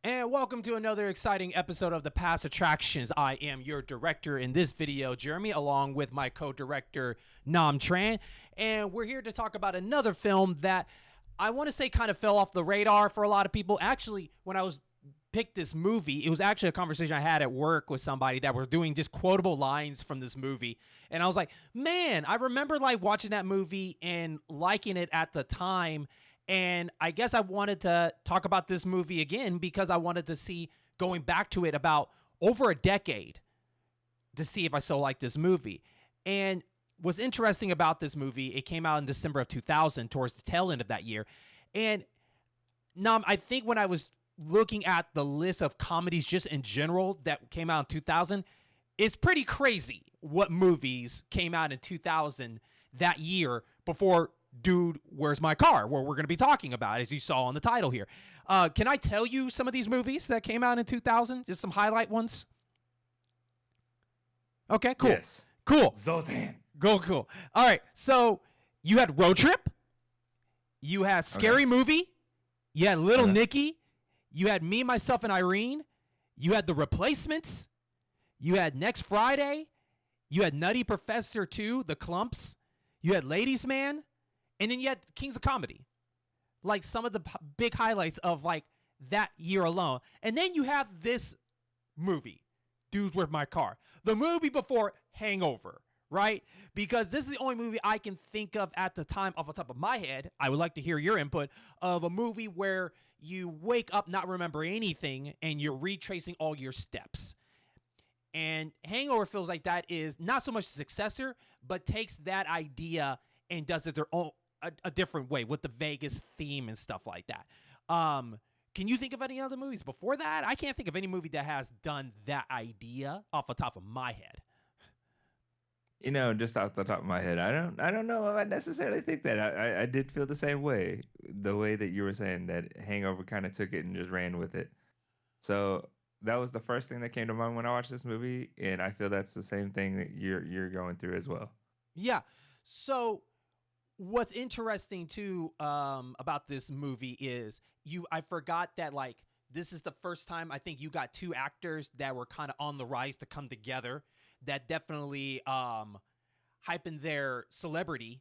And welcome to another exciting episode of The Past Attractions. I am your director in this video, Jeremy, along with my co-director, Nam Tran. And we're here to talk about another film that I want to say kind of fell off the radar for a lot of people. Actually, when I was picked this movie, it was actually a conversation I had at work with somebody that was doing just quotable lines from this movie. And I was like, man, I remember like watching that movie and liking it at the time. And I guess I wanted to talk about this movie again because I wanted to see, going back to it about over a decade, to see if I still like this movie. And what's interesting about this movie, it came out in December of 2000, towards the tail end of that year. And Nam, I think when I was looking at the list of comedies just in general that came out in 2000, it's pretty crazy what movies came out in 2000 that year before Dude, Where's My Car, where we're going to be talking about, as you saw on the title here. Can I tell you some of these movies that came out in 2000? Just some highlight ones? Okay, cool. Yes. Cool. Zoltan. Cool. All right, so you had Road Trip. You had Scary Movie. You had Little Nicky. You had Me, Myself, and Irene. You had The Replacements. You had Next Friday. You had Nutty Professor 2, The Clumps. You had Ladies Man. And then you had Kings of Comedy, like some of the big highlights of like that year alone. And then you have this movie, Dude, Where's My Car? The movie before Hangover, right? Because this is the only movie I can think of at the time off the top of my head. I would like to hear your input of a movie where you wake up not remembering anything and you're retracing all your steps. And Hangover feels like that is not so much a successor, but takes that idea and does it their own, a different way with the Vegas theme and stuff like that. Can you think of any other movies before that? I can't think of any movie that has done that idea off the top of my head. You know, just off the top of my head, I don't know if I necessarily think that. I did feel the same way, the way that you were saying that Hangover kind of took it and just ran with it. So that was the first thing that came to mind when I watched this movie, and I feel that's the same thing that you're going through as well. Yeah. So what's interesting too about this movie is I forgot that like this is the first time I think you got two actors that were kind of on the rise to come together that definitely hyping their celebrity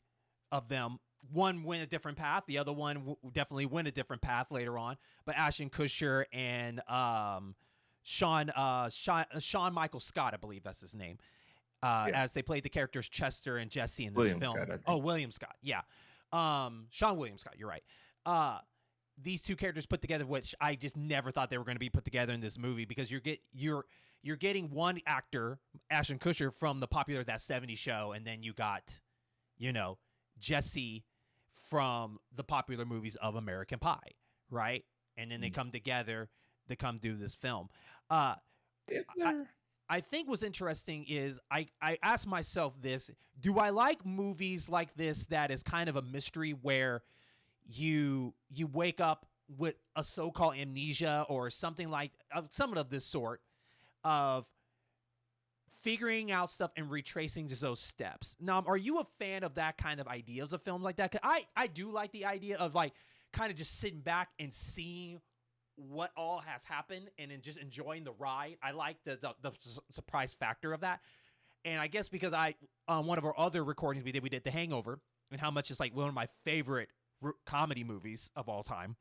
of them. One went a different path, the other one definitely went a different path later on. But Ashton Kutcher and Sean Michael Scott, I believe that's his name. As they played the characters Chester and Jesse in this film. William Scott. Yeah. Sean William Scott. You're right. These two characters put together, which I just never thought they were going to be put together in this movie, because you're getting one actor, Ashton Kutcher, from the popular That 70s Show, and then you got, Jesse from the popular movies of American Pie, right? And then they come together to come do this film. I think what's interesting is I asked myself this: do I like movies like this that is kind of a mystery where you wake up with a so-called amnesia or something like something of this sort, of figuring out stuff and retracing just those steps? Now, are you a fan of that kind of ideas of films like that? 'Cause I do like the idea of like kind of just sitting back and seeing what all has happened and then just enjoying the ride. I like the surprise factor of that. And I guess because one of our other recordings we did The Hangover, and how much it's like one of my favorite comedy movies of all time.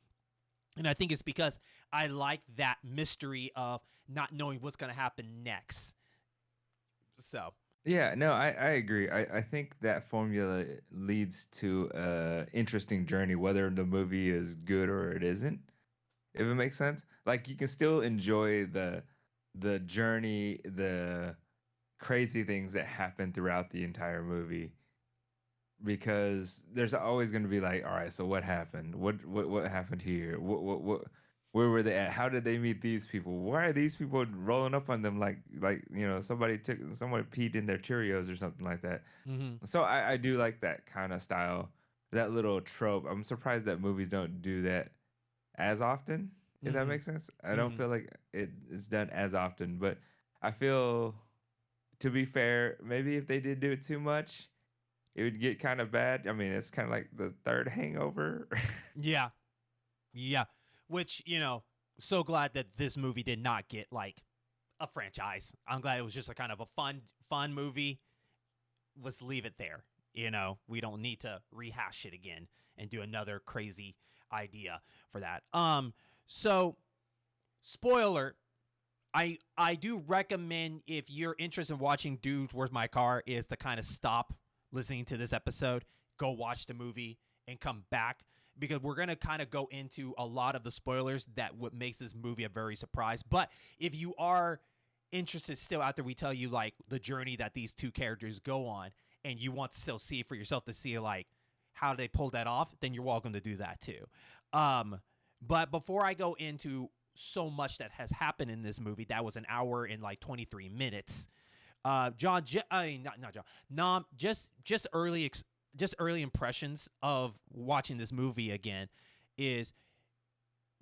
And I think it's because I like that mystery of not knowing what's going to happen next. So Yeah, no, I agree. I think that formula leads to an interesting journey, whether the movie is good or it isn't. If it makes sense, like you can still enjoy the journey, the crazy things that happen throughout the entire movie, because there's always going to be like, all right, so what happened? What happened here? Where were they at? How did they meet these people? Why are these people rolling up on them like somebody peed in their Cheerios or something like that? mm-hmm. So I do like that kind of style, that little trope. I'm surprised that movies don't do that as often, if that makes sense. I don't feel like it is done as often, but I feel, to be fair, maybe if they did do it too much, it would get kind of bad. I mean, it's kind of like the third Hangover. Yeah. Which, so glad that this movie did not get like a franchise. I'm glad it was just a kind of a fun movie. Let's leave it there. We don't need to rehash it again and do another crazy idea for that. So spoiler, I do recommend, if you're interested in watching Dudes, Where's My Car, is to kind of stop listening to this episode, go watch the movie, and come back, because we're going to kind of go into a lot of the spoilers that what makes this movie a very surprise. But if you are interested still after we tell you like the journey that these two characters go on, and you want to still see it for yourself to see like how they pulled that off, then you're welcome to do that too. But before I go into so much that has happened in this movie, that was an hour and like 23 minutes. John, not John, Nom, just early impressions of watching this movie again is,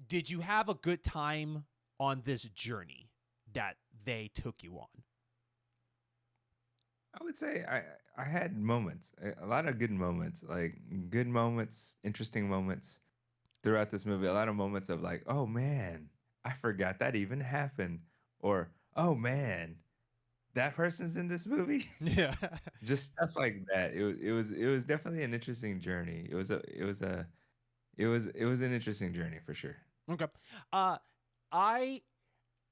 did you have a good time on this journey that they took you on? I would say I had moments, a lot of good moments, like good moments, interesting moments throughout this movie. A lot of moments of like, oh man, I forgot that even happened, or oh man, that person's in this movie. Yeah. Just stuff like that. It was definitely an interesting journey. It was an interesting journey for sure. Okay. I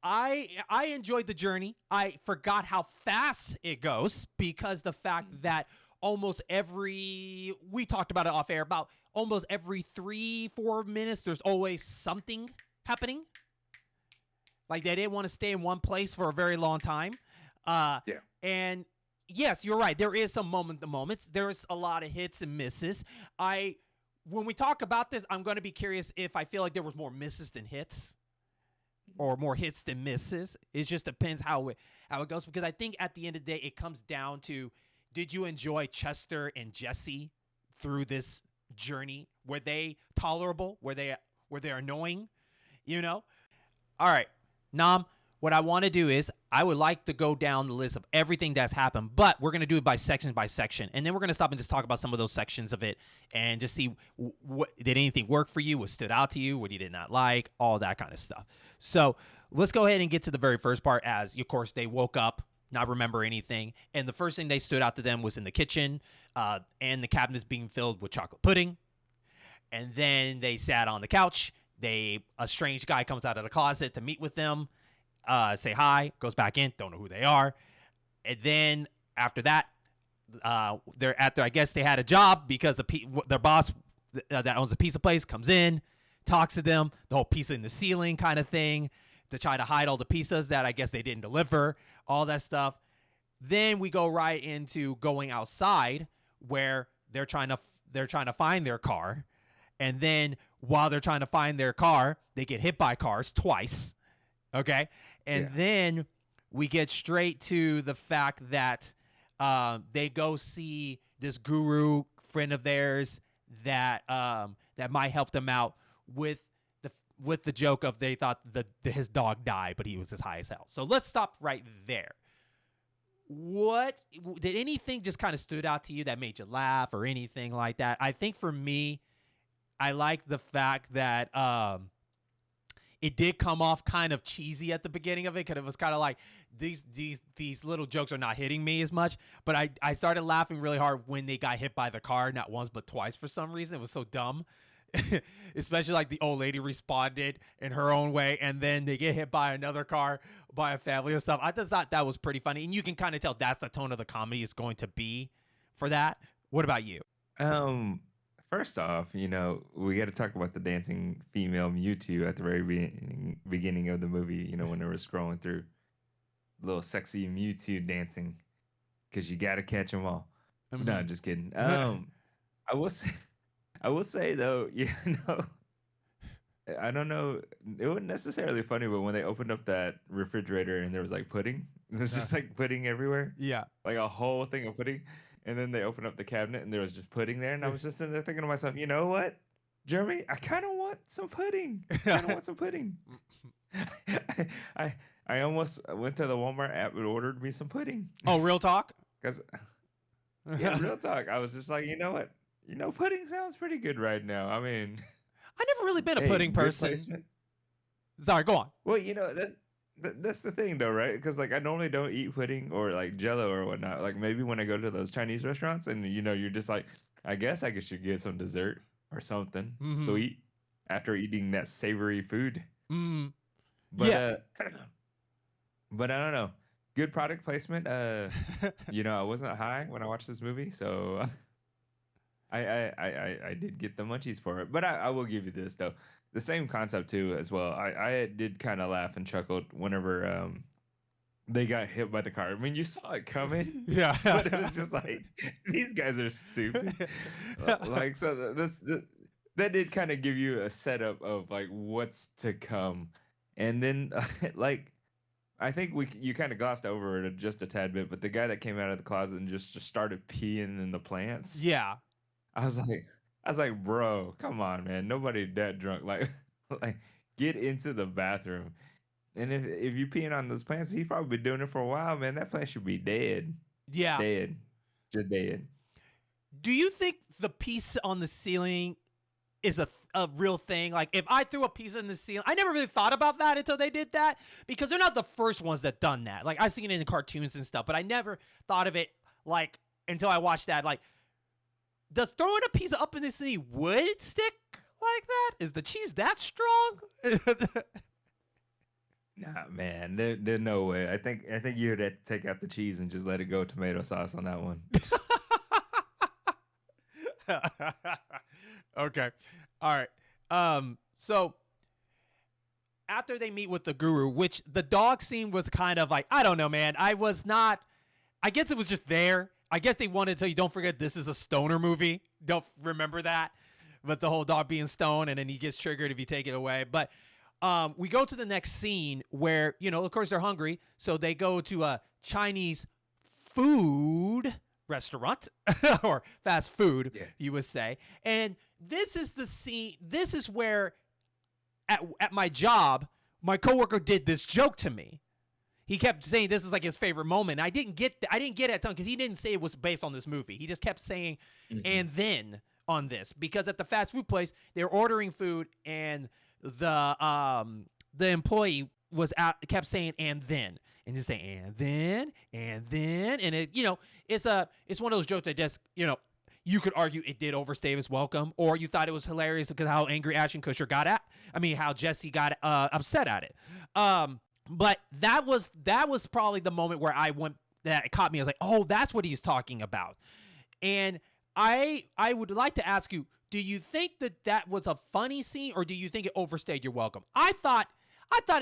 I enjoyed the journey. I forgot how fast it goes, because the fact that almost every, we talked about it off air, about almost every 3-4 minutes there's always something happening. Like they didn't want to stay in one place for a very long time. Yeah. And yes, you're right. There is some moments. There's a lot of hits and misses. When we talk about this, I'm going to be curious if I feel like there was more misses than hits, or more hits than misses. It just depends how it goes, because I think at the end of the day, it comes down to, did you enjoy Chester and Jesse through this journey? Were they tolerable? Were they annoying? All right, Nam, what I want to do is, I would like to go down the list of everything that's happened, but we're going to do it by section, and then we're going to stop and just talk about some of those sections of it, and just see what did anything work for you, what stood out to you, what you did not like, all that kind of stuff. So let's go ahead and get to the very first part, as, of course, they woke up, not remember anything, and the first thing they stood out to them was in the kitchen, and the cabinets being filled with chocolate pudding, and then they sat on the couch. A strange guy comes out of the closet to meet with them, say hi, goes back in, don't know who they are. And then after that, I guess they had a job, because their boss that owns a pizza place comes in, talks to them, the whole pizza in the ceiling kind of thing, to try to hide all the pizzas that I guess they didn't deliver, all that stuff. Then we go right into going outside, where they're trying to find their car. And then while they're trying to find their car, they get hit by cars twice. Okay. And then we get straight to the fact that they go see this guru friend of theirs that might help them out with the joke of, they thought his dog died, but he was as high as hell. So let's stop right there. What did anything just kind of stood out to you that made you laugh or anything like that? I think for me, I like the fact that it did come off kind of cheesy at the beginning of it, because it was kind of like, these little jokes are not hitting me as much. But I started laughing really hard when they got hit by the car, not once but twice for some reason. It was so dumb. Especially like the old lady responded in her own way, and then they get hit by another car, by a family or stuff. I just thought that was pretty funny, and you can kind of tell that's the tone of the comedy is going to be for that. What about you? First off, we got to talk about the dancing female Mewtwo at the very beginning of the movie. When they were scrolling through, little sexy Mewtwo dancing, because you got to catch them all. Mhm. No, just kidding. I will say though, I don't know. It wasn't necessarily funny, but when they opened up that refrigerator and there was like pudding, there's just like pudding everywhere, Yeah. like a whole thing of pudding. And then they opened up the cabinet and there was just pudding there, and I was just sitting there thinking to myself, you know what, Jeremy, I kind of want some pudding. I kind of want some pudding. I almost went to the Walmart app and ordered me some pudding. Oh, real talk? Because yeah, real talk. I was just like, you know what? Pudding sounds pretty good right now. I mean, I've never really been a hey, pudding good person. placement. Sorry, go on. Well, that's the thing though, right? Because like I normally don't eat pudding or like Jello or whatnot. Like maybe when I go to those Chinese restaurants, and you're just like, I guess should get some dessert or something Mm-hmm. sweet after eating that savory food. Mm-hmm. But Yeah. but I don't know. Good product placement. I wasn't high when I watched this movie, so I did get the munchies for it. But I will give you this though. The same concept too as well. I did kind of laugh and chuckled whenever they got hit by the car. I mean, you saw it coming, Yeah. but it was just like these guys are stupid. Like so that did kind of give you a setup of like what's to come, and then like I think you kind of glossed over it just a tad bit, but the guy that came out of the closet and just started peeing in the plants. Yeah. I was like, bro, come on, man. Nobody that drunk. Like, like get into the bathroom. And if you peeing on those plants, he's probably been doing it for a while, man. That plant should be dead, Yeah. dead, just dead. Do you think the piece on the ceiling is a real thing? Like, if I threw a piece in the ceiling, I never really thought about that until they did that, because they're not the first ones that done that. Like, I've seen it in cartoons and stuff, but I never thought of it like until I watched that. Like, does throwing a pizza up in the ceiling would stick like that? Is the cheese that strong? Nah, man, there's no way. I think you'd have to take out the cheese and just let it go tomato sauce on that one. Okay. All right. So after they meet with the guru, which the dog scene was kind of like, I don't know, man. I guess it was just there. I guess they wanted to tell you, don't forget this is a stoner movie. Don't remember that. But the whole dog being stoned, and then he gets triggered if you take it away. But we go to the next scene where, of course they're hungry. So they go to a Chinese food restaurant or fast food, Yeah. you would say. And this is the scene. This is where at my job, my coworker did this joke to me. He kept saying this is like his favorite moment. I didn't get it at the time because he didn't say it was based on this movie. He just kept saying, and then on this, because at the fast food place, they're ordering food, and the employee kept saying, and just saying, and then, and it, it's one of those jokes that just, you could argue it did overstay its welcome, or you thought it was hilarious because how angry Ashton Kutcher how Jesse got upset at it. But that was probably the moment where that caught me. I was like, oh, that's what he's talking about. And I would like to ask you, do you think that was a funny scene, or do you think it overstayed your welcome? I thought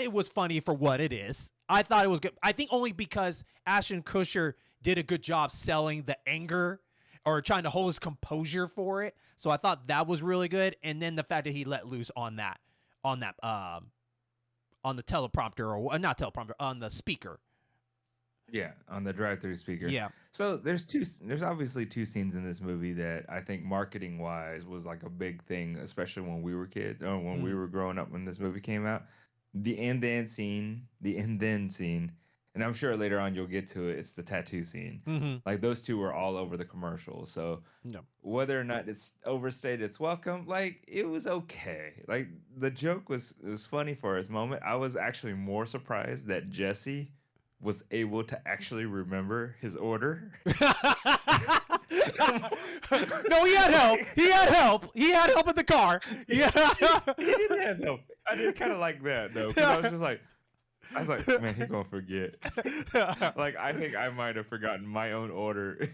it was funny for what it is. I thought it was good. I think only because Ashton Kutcher did a good job selling the anger or trying to hold his composure for it. So I thought that was really good. And then the fact that he let loose on the teleprompter, or not teleprompter, on the speaker. Yeah, on the drive-through speaker. Yeah. So there's obviously two scenes in this movie that I think marketing wise was like a big thing, especially when we were kids or when we were growing up when this movie came out. The and then scene, and I'm sure later on you'll get to it. It's the tattoo scene. Mm-hmm. Like those two were all over the commercials. So No. whether or not it's overstayed its welcome, like it was okay. Like the joke was funny for its moment. I was actually more surprised that Jesse was able to actually remember his order. No, he had help. He had help in the car. Yeah. He didn't have help. I did kind of like that though, because I was like, man, he gonna forget. Like I think I might have forgotten my own order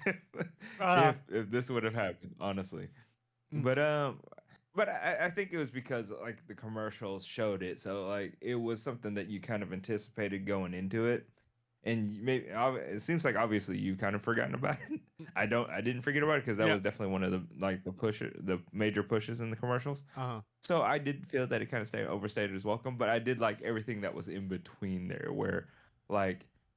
if this would have happened, honestly. But I think it was because like the commercials showed it, so like it was something that you kind of anticipated going into it. And maybe it seems like obviously you've kind of forgotten about it. I didn't forget about it because that was definitely one of the major pushes in the commercials. So I did feel that it kind of overstayed its welcome, but I did like everything that was in between there, where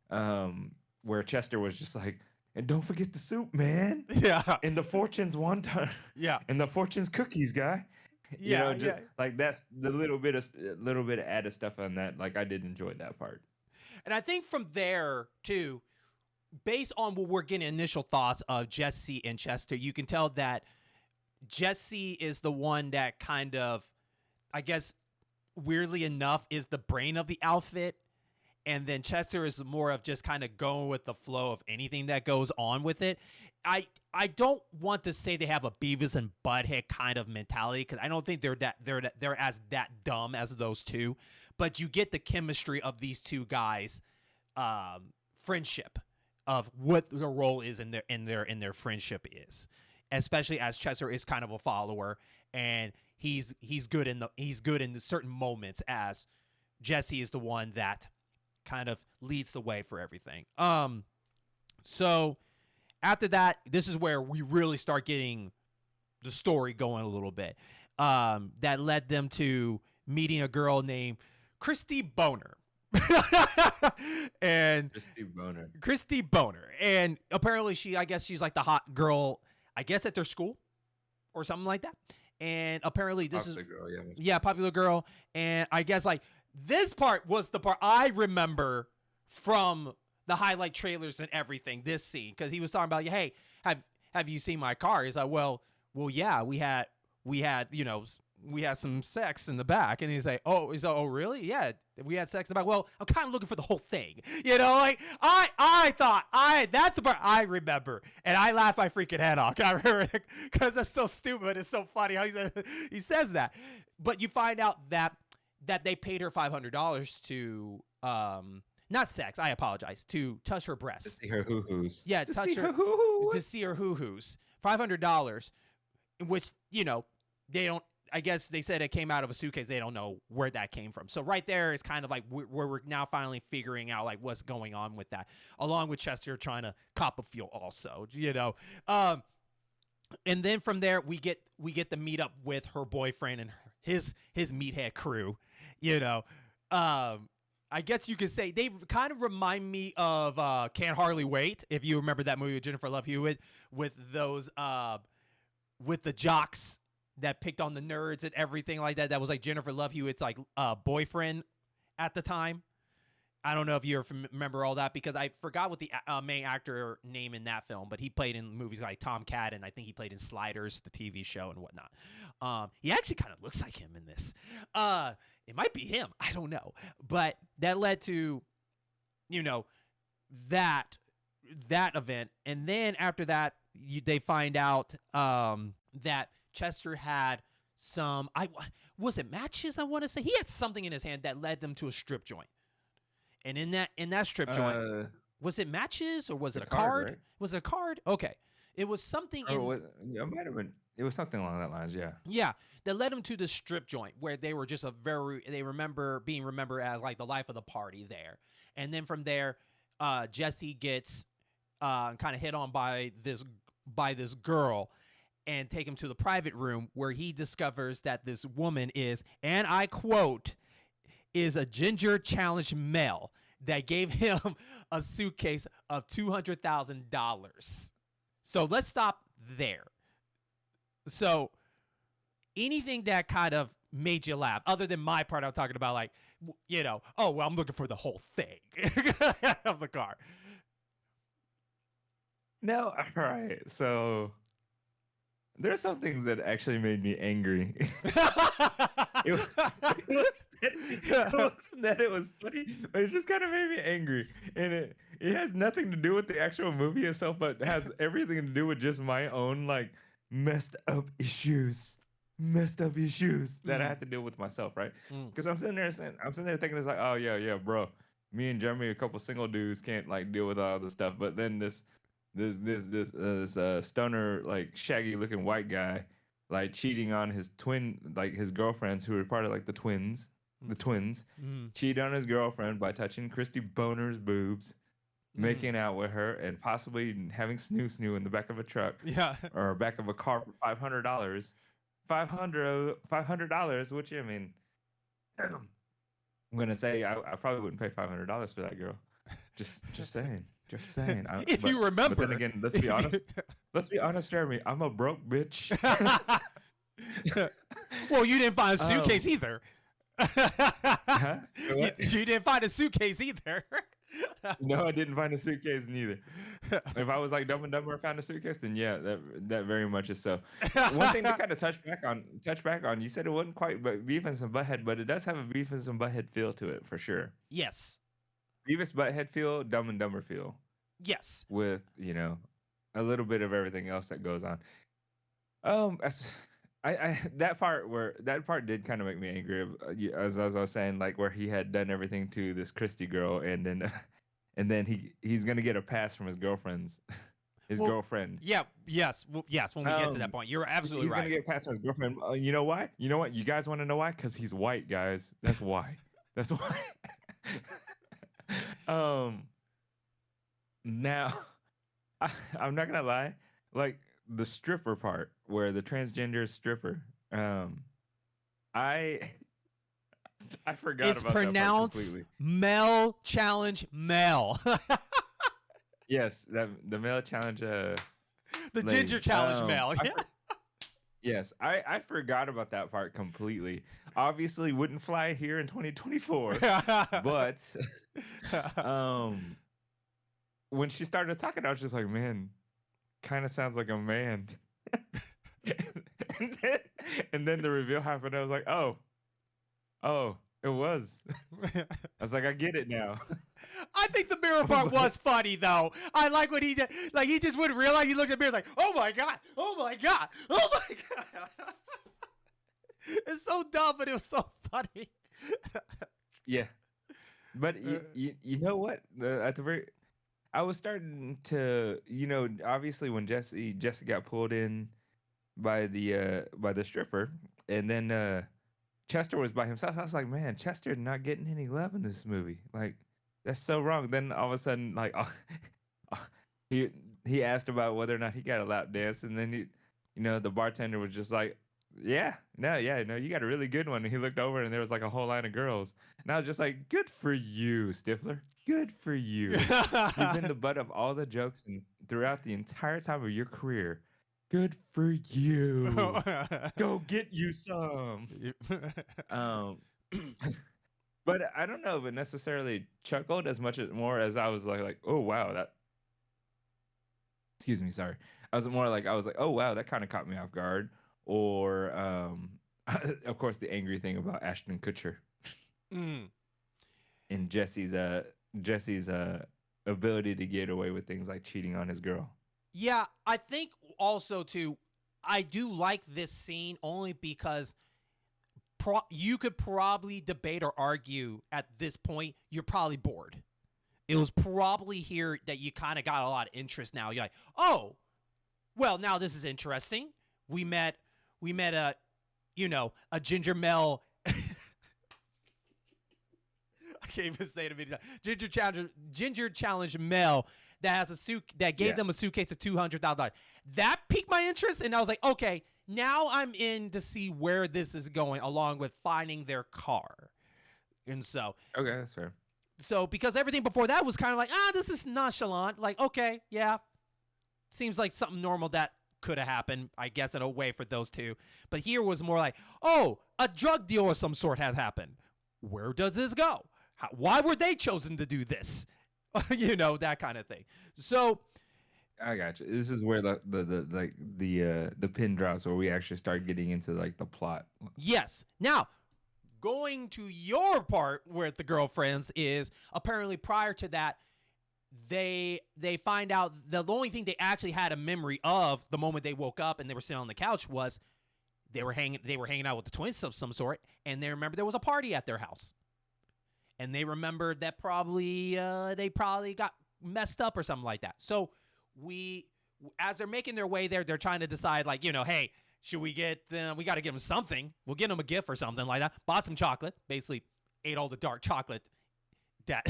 where Chester was just like, and don't forget the soup, man. Yeah. And the Fortune's wonton. Yeah. And the Fortune's cookies, guy. Like that's the little bit of added stuff on that. Like I did enjoy that part. And I think from there, too, based on what we're getting initial thoughts of Jesse and Chester, you can tell that Jesse is the one that kind of, I guess, weirdly enough, is the brain of the outfit. And then Chester is more of just kind of going with the flow of anything that goes on with it. I don't want to say they have a Beavis and Butthead kind of mentality, because I don't think they're as that dumb as those two. But you get the chemistry of these two guys, friendship, of what the role is in their friendship is, especially as Chester is kind of a follower, and he's good in the certain moments, as Jesse is the one that kind of leads the way for everything. So after that, this is where we really start getting the story going a little bit. That led them to meeting a girl named Christy Boner. And Christy Boner. And apparently I guess she's like the hot girl, I guess, at their school or something like that. And apparently this popular girl, yeah, popular girl. And I guess like this part was the part I remember from the highlight trailers and everything, this scene, because he was talking about, hey, have you seen my car? He's like, well, yeah, we had some sex in the back. And he's like, oh, really? Yeah, we had sex in the back. Well, I'm kind of looking for the whole thing. Like I thought that's the part I remember. And I laughed my freaking head off. I remember, because that's so stupid. It's so funny how he says that. But you find out that they paid her $500 to, not sex, I apologize, to touch her breasts. To see her hoo-hoos. Yeah, to see her hoo-hoos. To see her hoo-hoos. $500, which, they don't, I guess they said it came out of a suitcase. They don't know where that came from. So right there is kind of like where we're now finally figuring out like what's going on with that, along with Chester trying to cop a feel also, and then from there we get the meet up with her boyfriend and his meathead crew. I guess you could say they kind of remind me of Can't Hardly Wait, if you remember that movie with Jennifer Love Hewitt, with those with the jocks that picked on the nerds and everything like that. That was like Jennifer Love Hewitt's like boyfriend at the time. I don't know if you remember all that, because I forgot what the main actor name in that film, but he played in movies like Tomcat, and I think he played in Sliders, the TV show, and whatnot. He actually kind of looks like him in this. It might be him. I don't know. But that led to, that event. And then after that, they find out that Chester had some, was it matches? I want to say he had something in his hand that led them to a strip joint. And in that strip joint, was it matches or was it a card? Right? Was it a card? Okay. It was something. It might have been. It was something along that lines. Yeah. Yeah. That led them to the strip joint where they were just they remember being remembered as like the life of the party there. And then from there, Jesse gets kind of hit on by this girl, and take him to the private room where he discovers that this woman is, and I quote, is a ginger challenged male that gave him a suitcase of $200,000. So let's stop there. So anything that kind of made you laugh, other than my part, I'm talking about like, oh, well, I'm looking for the whole thing of the car. No, all right. So there are some things that actually made me angry. it wasn't that it was funny, but it just kind of made me angry. And it has nothing to do with the actual movie itself, but has everything to do with just my own like messed up issues that I have to deal with myself, right? Because I'm sitting there thinking, it's like, oh yeah, bro, me and Jeremy, a couple single dudes, can't like deal with all this stuff. But then this stoner, like shaggy looking white guy, like cheating on his twin, like his girlfriends who were part of like the twins, cheat on his girlfriend by touching Christy Boner's boobs, making out with her, and possibly having snoo in the back of a truck, or back of a car for $500. $500, which, I mean, I'm gonna say I probably wouldn't pay $500 for that girl. Just saying. You remember. But then again, let's be honest, Jeremy. I'm a broke bitch. Well, you didn't find a suitcase either. Huh? You didn't find a suitcase either. No, I didn't find a suitcase neither. If I was like Dumb and Dumber and found a suitcase, then yeah, that very much is so. One thing to kind of touch back on, you said it wasn't quite but Beavis and Butthead, but it does have a Beavis and Butthead feel to it for sure. Yes. Beavis Butthead feel, Dumb and Dumber feel, Yes. with a little bit of everything else that goes on. As I that part did kind of make me angry. As I was saying, like where he had done everything to this Christy girl, and then and then he's gonna get a pass from his girlfriend's his Well, girlfriend. yeah. Yes. Well, yes. When we get to that Um, point, you're absolutely he's gonna right. get a pass from his girlfriend. You know why? You know what? You guys want to know why? Because he's white, guys. That's why. That's why. um. Now, I'm not gonna lie. Like the stripper part, where the transgender stripper. I I forgot It's about that part pronounced completely. Mel Challenge Mel. Yes, that the male challenge The lady. Ginger Challenge Mel. I yes, I forgot about that part completely. Obviously, wouldn't fly here in 2024, Yeah. but um, when she started talking, I was just like, man, kind of sounds like a man. and then, and then the reveal happened. I was like, oh, it was. I was like, I get it now. I think the mirror part was funny though. I like what he did. Like he just wouldn't realize. He looked at the mirror like, "Oh my god! Oh my god! Oh my god!" It's so dumb, but it was so funny. Yeah, but you know what? At the very, I was starting to, obviously when Jesse got pulled in by the stripper, and then Chester was by himself. I was like, man, Chester not getting any love in this movie. Like, that's so wrong. Then all of a sudden, like, he he asked about whether or not he got a lap dance, and then the bartender was just like, yeah, no, you got a really good one. And he looked over, and there was like a whole line of girls, and I was just like, good for you, Stifler. Good for you. You've been the butt of all the jokes and throughout the entire time of your career. Good for you. Go get you some. Um, but I don't know if it necessarily chuckled as much as more as I was like, oh wow, that. Excuse me, sorry. I was like, oh wow, that kind of caught me off guard. Or of course, the angry thing about Ashton Kutcher Mm. and Jesse's ability to get away with things like cheating on his girl. Yeah, I think also too. I do like this scene only because you could probably debate or argue at this point. You're probably bored. It was probably here that you kind of got a lot of interest. Now you're like, oh, well, now this is interesting. We met a Ginger Mel. I can't even say it immediately. Ginger Challenge Mel that has a suit that gave them a suitcase of $200,000. That piqued my interest, and I was like, okay, now I'm in to see where this is going, along with finding their car. And so, Okay, that's fair. because everything before that was kind of like, this is nonchalant. Like, okay, yeah, seems like something normal that could have happened, I guess, in a way for those two. But here was more like, oh, a drug deal of some sort has happened. Where does this go? Why were they chosen to do this? That kind of thing. So I got you. This is where the pin drops, where we actually start getting into like the plot. yes. Now, going to your part with the girlfriends is apparently prior to that, they find out the only thing they actually had a memory of the moment they woke up and they were sitting on the couch was they were hanging out with the twins of some sort, and they remember there was a party at their house. And they remembered that they probably got messed up or something like that. So as they're making their way there, they're trying to decide, like, hey, should we get them? We got to give them something. We'll get them a gift or something like that. Bought some chocolate. Basically, ate all the dark chocolate that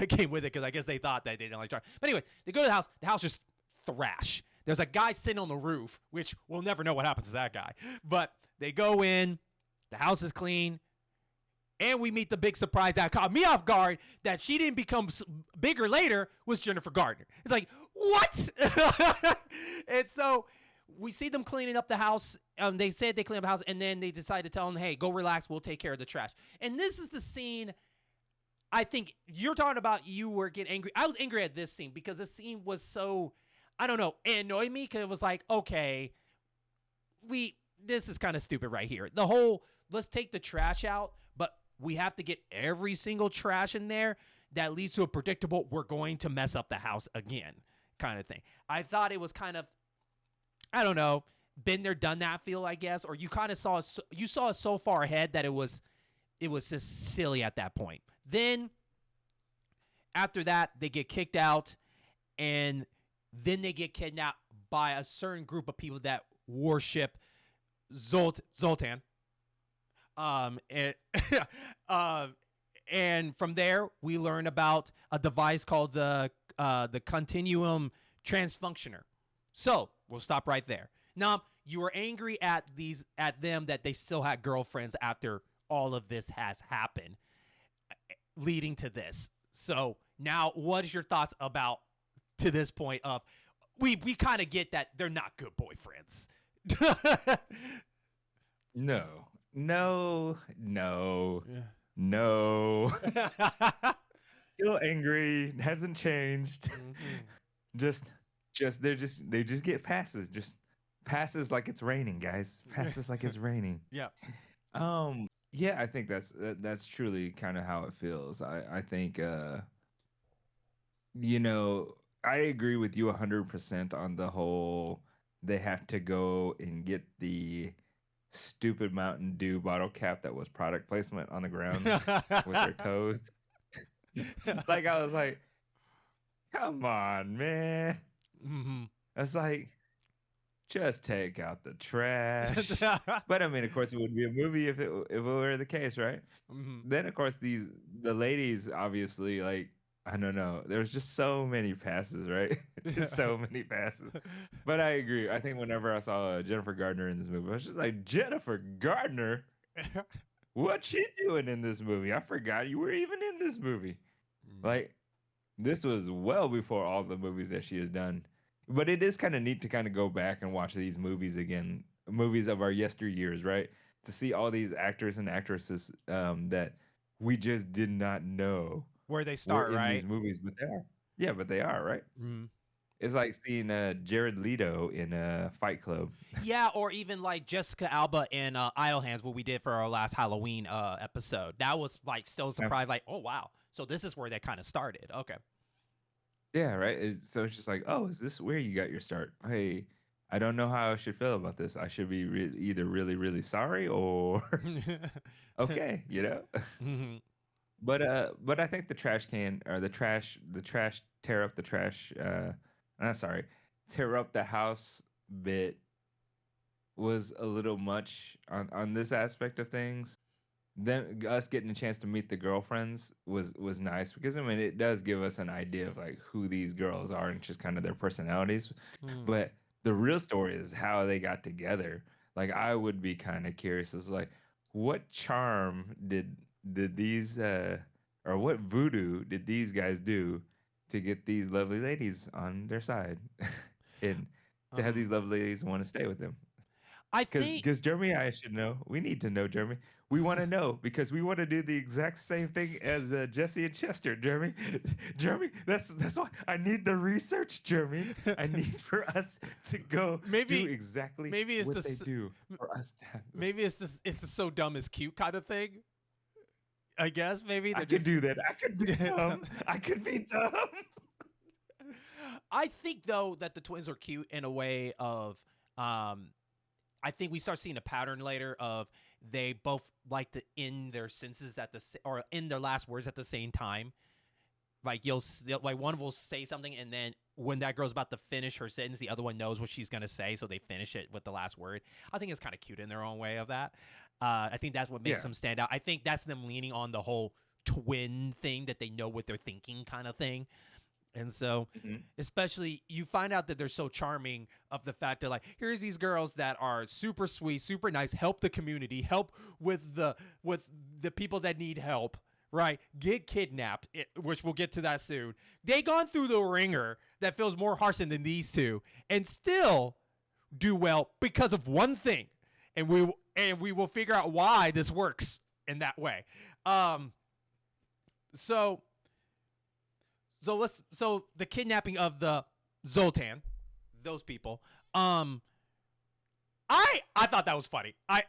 came with it because I guess they thought that they didn't like chocolate. But anyway, they go to the house. The house just thrash. There's a guy sitting on the roof, which we'll never know what happens to that guy. But they go in. The house is clean. And we meet the big surprise that caught me off guard that she didn't become bigger later was Jennifer Gardner. It's like, what? And so we see them cleaning up the house. They said they clean up the house, and then they decide to tell them, hey, go relax. We'll take care of the trash. And this is the scene I think you're talking about you were getting angry. I was angry at this scene because this scene was so, I don't know, it annoyed me because it was like, okay, this is kind of stupid right here. The whole, let's take the trash out, but we have to get every single trash in there that leads to a predictable, we're going to mess up the house again kind of thing. I thought it was kind of, I don't know, been there, done that feel, I guess, or you kind of saw it so far ahead that it was just silly at that point. Then after that, they get kicked out, and then they get kidnapped by a certain group of people that worship Zoltan. And, and from there, we learn about a device called the Continuum Transfunctioner. So we'll stop right there. Now, you were angry at them that they still had girlfriends after all of this has happened, leading to this. So now, what is your thoughts about to this point of we kind of get that they're not good boyfriends? No, no, no, Yeah. no. Still angry. Hasn't changed. Just they just get passes. Just passes like it's raining, guys. Passes like it's raining. Yeah. Yeah, I think that's truly kind of how it feels. I think you know, I agree with you 100% on the whole they have to go and get the stupid Mountain Dew bottle cap that was product placement on the ground with their toes. Like I was like, come on, man. Mm-hmm. I was like, just take out the trash. But I mean, of course, it would be a movie if it were the case, right? Mm-hmm. Then, of course, the ladies obviously like I don't know. There's just so many passes, right? Just so many passes. But I agree. I think whenever I saw Jennifer Gardner in this movie, I was just like, Jennifer Gardner, what she doing in this movie? I forgot you were even in this movie. Like, this was well before all the movies that she has done. But it is kind of neat to kind of go back and watch these movies again, movies of our yesteryears, right? To see all these actors and actresses that we just did not know Where they were start, in right? these movies, but they are. Yeah, but they are, right? Mm-hmm. It's like seeing Jared Leto in Fight Club. Yeah, or even like Jessica Alba in Idle Hands, what we did for our last Halloween episode. That was like still surprised, like, oh wow, so this is where they kind of started. Okay. Yeah, right. So it's just like, oh, is this where you got your start? Hey, I don't know how I should feel about this. I should be either really, really sorry or okay, you know. Mm-hmm. But I think the trash can or the trash tear up the trash. Sorry, tear up the house bit was a little much on this aspect of things. Then us getting a chance to meet the girlfriends was nice because I mean it does give us an idea of like who these girls are and just kind of their personalities. Mm. But the real story is how they got together. Like I would be kind of curious as like what charm did these or what voodoo did these guys do to get these lovely ladies on their side and to have these lovely ladies want to stay with them. I think Because Jeremy, I should know. We need to know, Jeremy. We want to know because we want to do the exact same thing as Jesse and Chester, Jeremy. Jeremy, that's why I need the research, Jeremy. I need for us to go do exactly what they do for us to have this. Maybe it's the so dumb is cute kind of thing. I guess maybe I could do that. I could be dumb. I could be dumb. I think though that the twins are cute in a way of I think we start seeing a pattern later of they both like to end their sentences or end their last words at the same time. Like like one will say something and then when that girl's about to finish her sentence, the other one knows what she's gonna say, so they finish it with the last word. I think it's kind of cute in their own way of that. I think that's what makes them stand out. I think that's them leaning on the whole twin thing that they know what they're thinking kind of thing. And so, especially you find out that they're so charming of the fact that like, here's these girls that are super sweet, super nice, help the community, help with the people that need help, right? Get kidnapped, which we'll get to that soon. They gone through the ringer that feels more harsh than these two and still do well because of one thing. And we will figure out why this works in that way. So so the kidnapping of the Zoltan, those people. I thought that was funny. I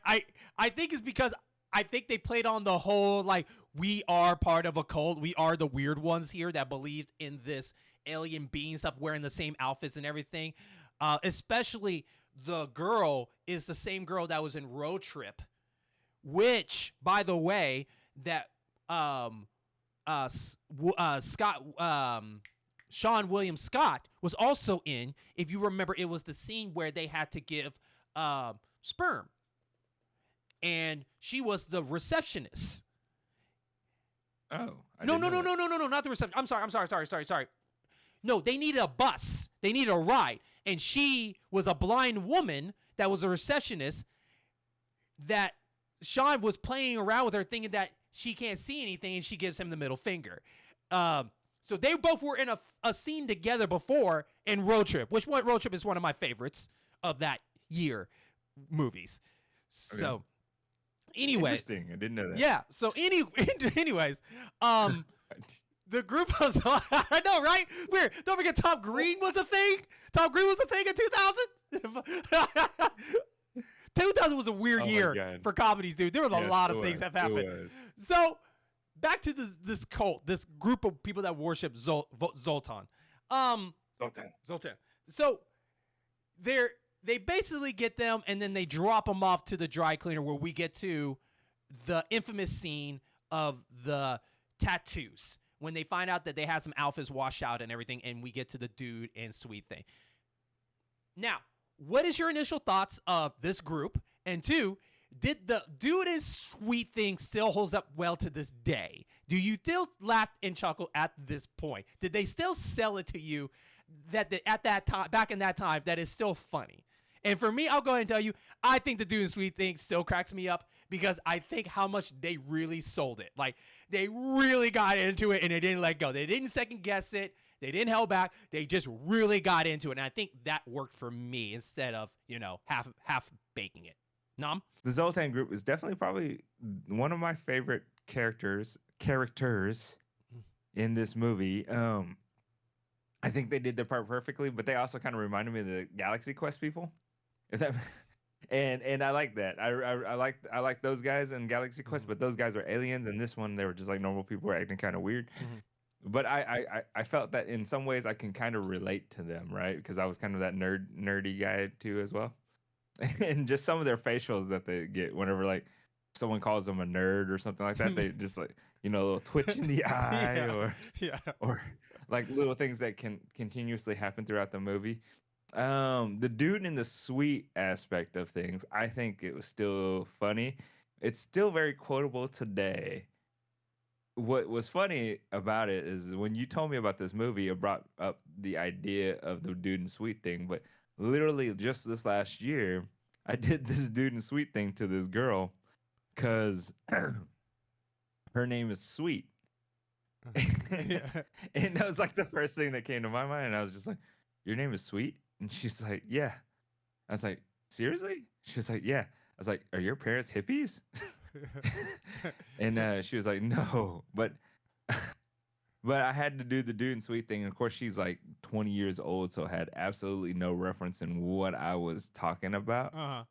think it's because I think they played on the whole like we are part of a cult. We are the weird ones here that believed in this alien being stuff, wearing the same outfits and everything. Especially the girl is the same girl that was in Road Trip, which, by the way, that Scott Sean William Scott was also in. If you remember, it was the scene where they had to give sperm, and she was the receptionist. Oh, No, not the reception. I'm sorry. No, they needed a bus. They needed a ride, and she was a blind woman that was a receptionist. That Sean was playing around with her, thinking that she can't see anything, and she gives him the middle finger. So they both were in a scene together before in Road Trip, which Road Trip is one of my favorites of that year movies. So, Okay. anyway, Interesting. I didn't know that. yeah. So anyways, the group was I know, right? Weird. Don't forget Tom Green was a thing. Tom Green was a thing in 2000. 2000 was a weird year for comedies, dude. There was a lot of things that happened. So back to this cult, this group of people that worship Zoltan. Zoltan. So they basically get them, and then they drop them off to the dry cleaner, where we get to the infamous scene of the tattoos when they find out that they had some alphas washed out and everything, and we get to the dude and sweet thing. Now, what is your initial thoughts of this group? And two, did the dude and sweet thing still holds up well to this day? Do you still laugh and chuckle at this point? Did they still sell it to you that at that time, back in that time, that is still funny? And for me, I'll go ahead and tell you, I think the dude and sweet thing still cracks me up because I think how much they really sold it. Like, they really got into it and they didn't let go. They didn't second guess it. They didn't held back. They just really got into it. And I think that worked for me instead of, half baking it. Nom? The Zoltan group is definitely probably one of my favorite characters in this movie. I think they did their part perfectly, but they also kind of reminded me of the Galaxy Quest people. If that, and I like that. I like those guys in Galaxy Quest, but those guys were aliens, and this one they were just like normal people who were acting kind of weird. But I felt that in some ways I can kind of relate to them, right? Because I was kind of that nerdy guy too as well. And just some of their facials that they get whenever like someone calls them a nerd or something like that, they just like, a little twitch in the eye or like little things that can continuously happen throughout the movie. The dude in the sweet aspect of things, I think it was still funny. It's still very quotable today. What was funny about it is when you told me about this movie, it brought up the idea of the dude and sweet thing. But literally just this last year, I did this dude and sweet thing to this girl because her name is Sweet. And that was like the first thing that came to my mind. And I was just like, your name is Sweet? And she's like, yeah. I was like, seriously? She's like, yeah. I was like, are your parents hippies? And she was like, no. But I had to do the dude and sweet thing. And of course, she's like 20 years old, so had absolutely no reference in what I was talking about.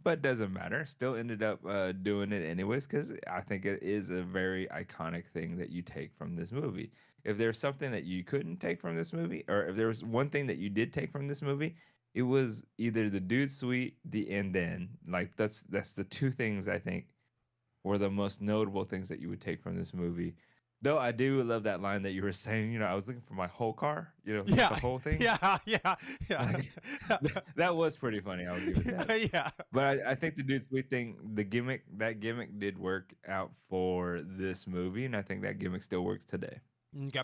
But doesn't matter. Still ended up doing it anyways, because I think it is a very iconic thing that you take from this movie. If there's something that you couldn't take from this movie, or if there was one thing that you did take from this movie, it was either the dude sweet, the and then. Like that's the two things I think were the most notable things that you would take from this movie. Though I do love that line that you were saying, I was looking for my whole car, the whole thing. Yeah. That was pretty funny. I'll give it that. Yeah. But I think the dude sweet thing, that gimmick did work out for this movie, and I think that gimmick still works today. Okay.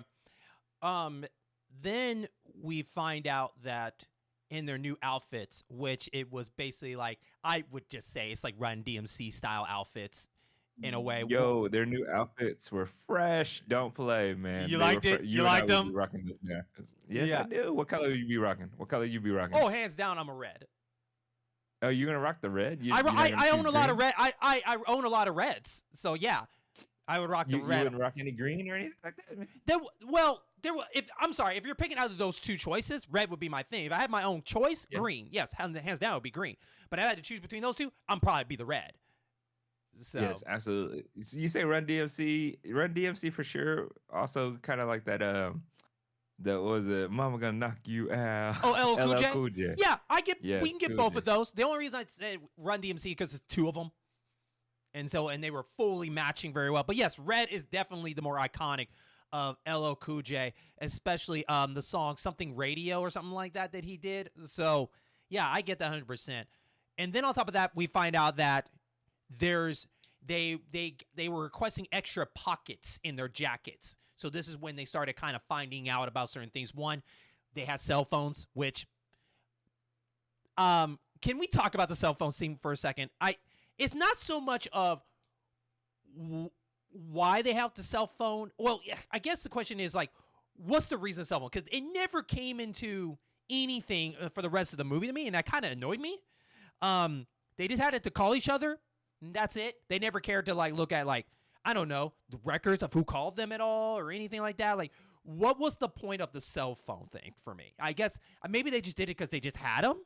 Then we find out that in their new outfits, which it was basically like, I would just say it's like Run DMC style outfits in a way. Yo, their new outfits were fresh. Don't play, man. You liked it? You liked them? Rocking this now. Yes, I do. What color you be rocking? Oh, hands down, I'm a red. Oh, you're gonna rock the red? I own a lot of red. I own a lot of reds. So yeah. I would rock the You red. wouldn't rock any green or anything like that, man? If I'm sorry, if you're picking out of those two choices, red would be my thing. If I had my own choice, Yeah. green, yes, hands down, it would be green. But if I had to choose between those two, I'm probably be the red. So Yes, absolutely. You say Run DMC, Run DMC for sure. Also, kind of like that. That was it. Mama gonna knock you out. Oh, LL Cool LL J. Cool J. Yeah, we Yes, can get Cool both J. of those. The only reason I said Run DMC because it's two of them, and they were fully matching very well. But yes, red is definitely the more iconic of LL Cool J, especially the song Something Radio or something like that he did. So yeah, I get that 100%. And then on top of that, we find out that there's they were requesting extra pockets in their jackets. So this is when they started kind of finding out about certain things. One, they had cell phones, which can we talk about the cell phone scene for a second? It's not so much of why they have the cell phone. Well, I guess the question is like, what's the reason cell phone? Because it never came into anything for the rest of the movie to me, and that kind of annoyed me. They just had it to call each other, and that's it. They never cared to like look at like, I don't know, the records of who called them at all or anything like that. Like, what was the point of the cell phone thing for me? I guess maybe they just did it because they just had them.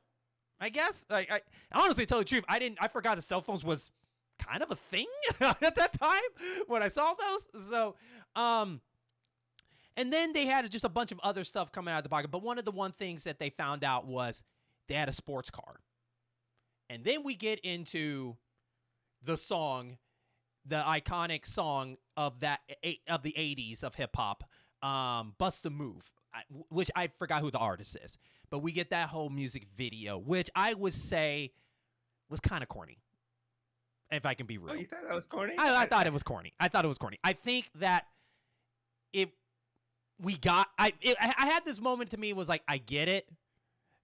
I guess. I honestly, tell you the truth, I forgot the cell phones was kind of a thing at that time when I saw those. So, and then they had just a bunch of other stuff coming out of the pocket. But one of the things that they found out was they had a sports car. And then we get into the song, the iconic song of the 80s of hip hop, Bust a Move, which I forgot who the artist is. But we get that whole music video, which I would say was kind of corny, if I can be real. Oh, you thought that was corny? I thought it was corny. I think that I had this moment to me was like, I get it.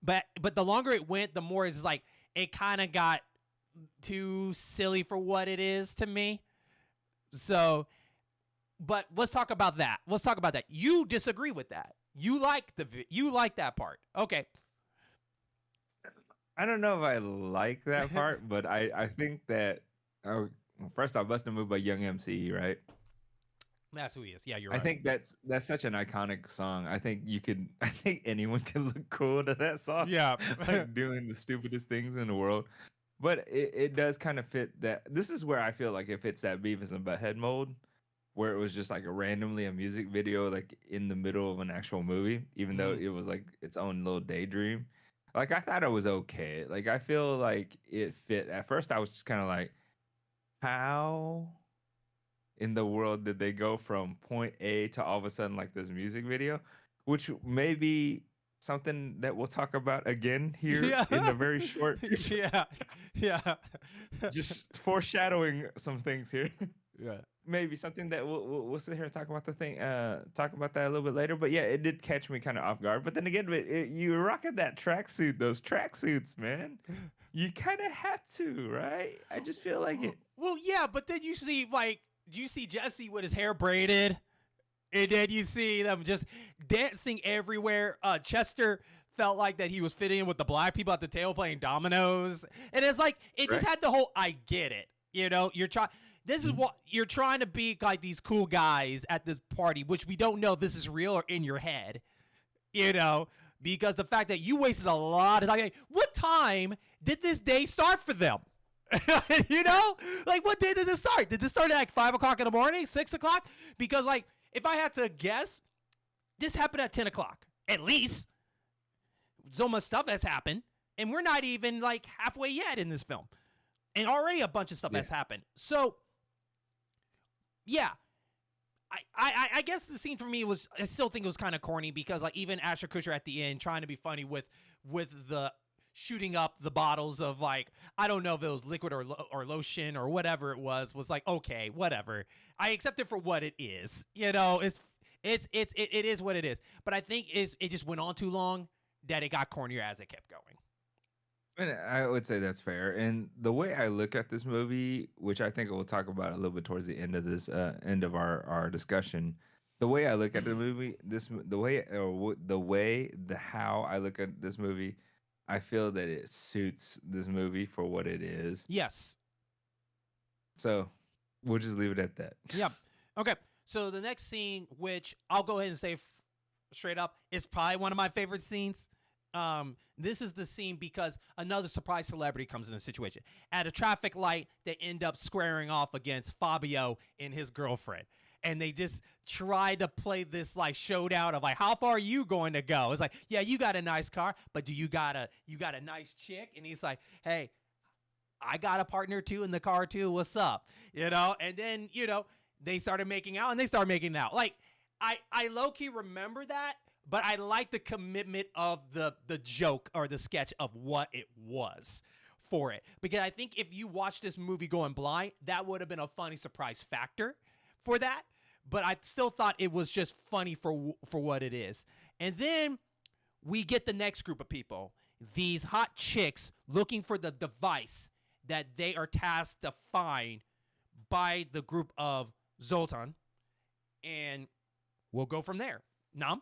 But the longer it went, the more it's like, it kind of got too silly for what it is to me. So, but let's talk about that. You disagree with that. You like that part. Okay. I don't know if I like that part, but I think that first off, Bust a Move by Young MC, right? That's who he is. Yeah, you're I right. think that's such an iconic song. I think anyone can look cool to that song. Yeah. Like doing the stupidest things in the world. But it does kind of fit that. This is where I feel like it fits that Beavis and Butthead mode, where it was just like randomly a music video, like in the middle of an actual movie, even though it was like its own little daydream. Like I thought it was okay. Like I feel like it fit. At first, I was just kind of like, how in the world did they go from point A to all of a sudden like this music video, which may be something that we'll talk about again here in a very short. Yeah. Just foreshadowing some things here. Yeah. Maybe something that we'll sit here and talk about talk about that a little bit later. But yeah, it did catch me kind of off guard. But then again, you were rocking that tracksuit, those tracksuits, man. You kind of had to, right? I just feel like it. Well, yeah, but then you see Jesse with his hair braided, and then you see them just dancing everywhere. Chester felt like that he was fitting in with the black people at the table playing dominoes, and it's like it just had the whole I get it. You know, this is what you're trying to be like these cool guys at this party, which we don't know if this is real or in your head, you know, because the fact that you wasted a lot of time. Like, what time did this day start for them? You know, like what day did this start? Did this start at like 5 o'clock in the morning, 6 o'clock? Because like, if I had to guess, this happened at 10 o'clock, at least. So much stuff has happened, and we're not even like halfway yet in this film. And already a bunch of stuff has happened. So, yeah, I guess the scene for me was, I still think it was kind of corny because like even Ashton Kutcher at the end trying to be funny with the shooting up the bottles of like, I don't know if it was liquid or lotion or whatever it was like, okay, whatever. I accept it for what it is. You know, it is what it is. But I think it just went on too long that it got cornier as it kept going. And I would say that's fair. And the way I look at this movie, which I think we'll talk about a little bit towards the end of this end of our discussion, the way I look at the movie, how I look at this movie, I feel that it suits this movie for what it is. Yes. So we'll just leave it at that. Yep. Okay. So the next scene, which I'll go ahead and say straight up, is probably one of my favorite scenes. This is the scene because another surprise celebrity comes in the situation. At a traffic light, they end up squaring off against Fabio and his girlfriend. And they just try to play this like showdown of like, how far are you going to go? It's like, yeah, you got a nice car, but you got a nice chick? And he's like, hey, I got a partner too in the car too. What's up? And then, they started making out and they started making out. Like, I low-key remember that, but I like the commitment of the joke or the sketch of what it was for it. Because I think if you watch this movie going blind, that would have been a funny surprise factor for that. But I still thought it was just funny for what it is. And then we get the next group of people, these hot chicks looking for the device that they are tasked to find by the group of Zoltan. And we'll go from there. Nam?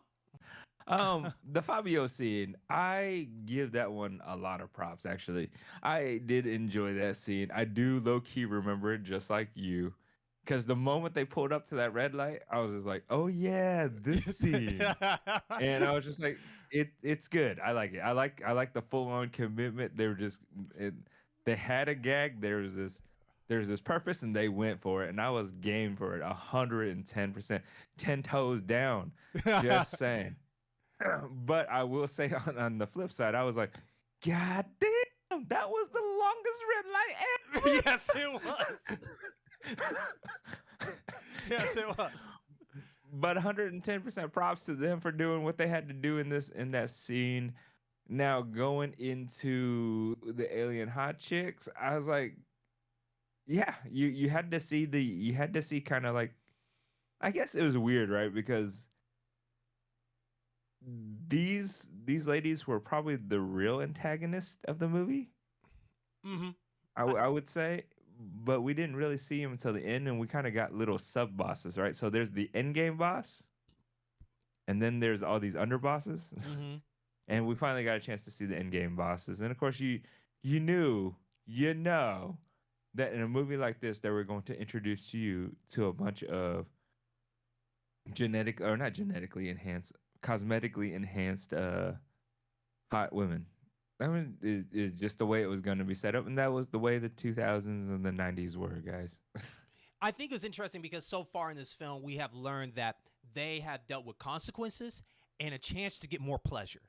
The Fabio scene, I give that one a lot of props, actually. I did enjoy that scene. I do low-key remember it just like you. Because the moment they pulled up to that red light, I was just like, oh yeah, this scene. And I was just like, it's good. I like it. I like the full-on commitment. They were they had a gag. There's this purpose, and they went for it. And I was game for it, 110%, 10 toes down. Just saying. But I will say on the flip side, I was like, God damn, that was the longest red light ever. Yes, it was. Yes, it was. But 110% props to them for doing what they had to do in that scene. Now going into the alien hot chicks, I was like, yeah, you had to see kind of like, I guess it was weird, right? Because these ladies were probably the real antagonist of the movie. Mm-hmm. I would say, but we didn't really see him until the end, and we kind of got little sub bosses, right? So there's the end game boss, and then there's all these underbosses, and we finally got a chance to see the end game bosses. And of course, you know that in a movie like this, they were going to introduce you to a bunch of cosmetically enhanced hot women. I mean, it just the way it was going to be set up, and that was the way the 2000s and the 90s were, guys. I think it was interesting because so far in this film, we have learned that they have dealt with consequences and a chance to get more pleasure.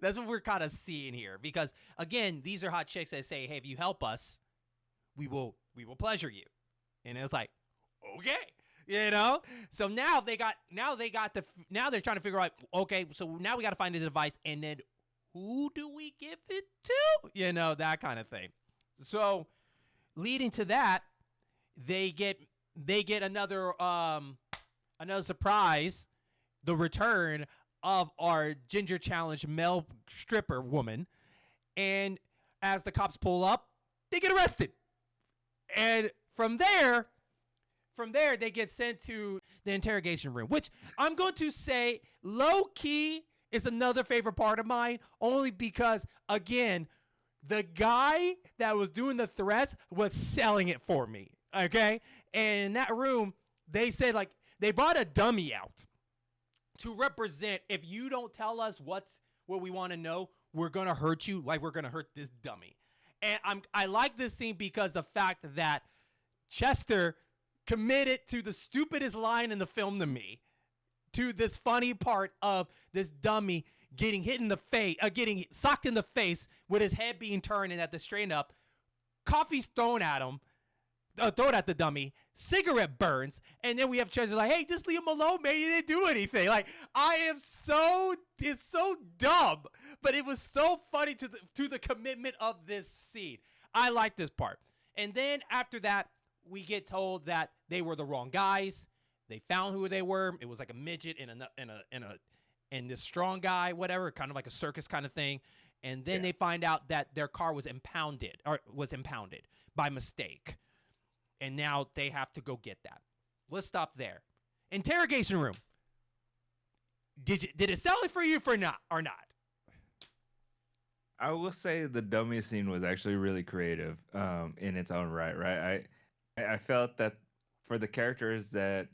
That's what we're kind of seeing here. Because again, these are hot chicks that say, "Hey, if you help us, we will pleasure you," and it's like, okay. So now they're trying to figure out, okay, so now we got to find a device, and then who do we give it to? That kind of thing. So leading to that, they get another surprise, the return of our ginger challenge male stripper woman. And as the cops pull up, they get arrested. And from there, they get sent to the interrogation room, which I'm going to say low-key is another favorite part of mine, only because, again, the guy that was doing the threats was selling it for me, okay? And in that room, they said, like, they brought a dummy out to represent, if you don't tell us what we want to know, we're going to hurt you like we're going to hurt this dummy. And I like this scene because the fact that Chester committed to the stupidest line in the film to me, to this funny part of this dummy getting hit in the face, getting socked in the face with his head being turned and at the straighten up, coffee's thrown at him, thrown at the dummy, cigarette burns, and then we have Chester like, hey, just leave him alone, man, he didn't do anything. Like, it's so dumb, but it was so funny to the commitment of this scene. I like this part. And then after that, we get told that they were the wrong guys. They found who they were. It was like a midget and this strong guy, whatever, kind of like a circus kind of thing. And then they find out that their car was impounded by mistake. And now they have to go get that. Let's stop there. Interrogation room. Did it sell it for you or not? I will say the dummy scene was actually really creative in its own right? I felt that for the characters that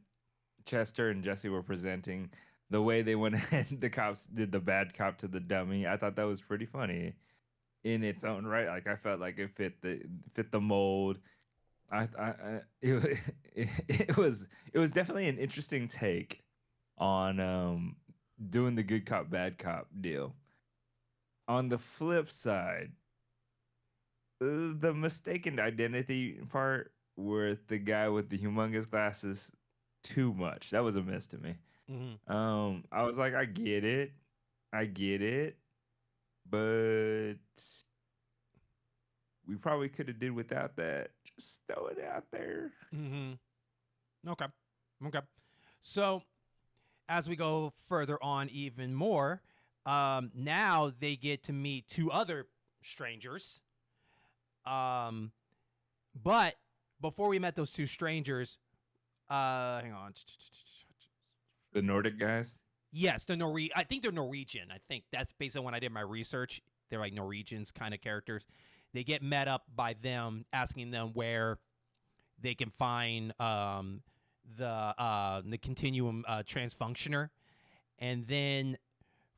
Chester and Jesse were presenting, the way they went ahead, the cops did the bad cop to the dummy. I thought that was pretty funny in its own right. Like I felt like it fit the mold. It was definitely an interesting take on doing the good cop bad cop deal. On the flip side, the mistaken identity part with the guy with the humongous glasses, too much. That was a miss to me. Hmm. I was like, I get it, but we probably could have did without that. Just throw it out there. Hmm. Okay. Okay. So as we go further on even more, now they get to meet two other strangers. Um, but before we met those two strangers, hang on. The Nordic guys. Yes, I think they're Norwegian. I think that's based on when I did my research. They're like Norwegians kind of characters. They get met up by them, asking them where they can find the continuum transfunctioner, and then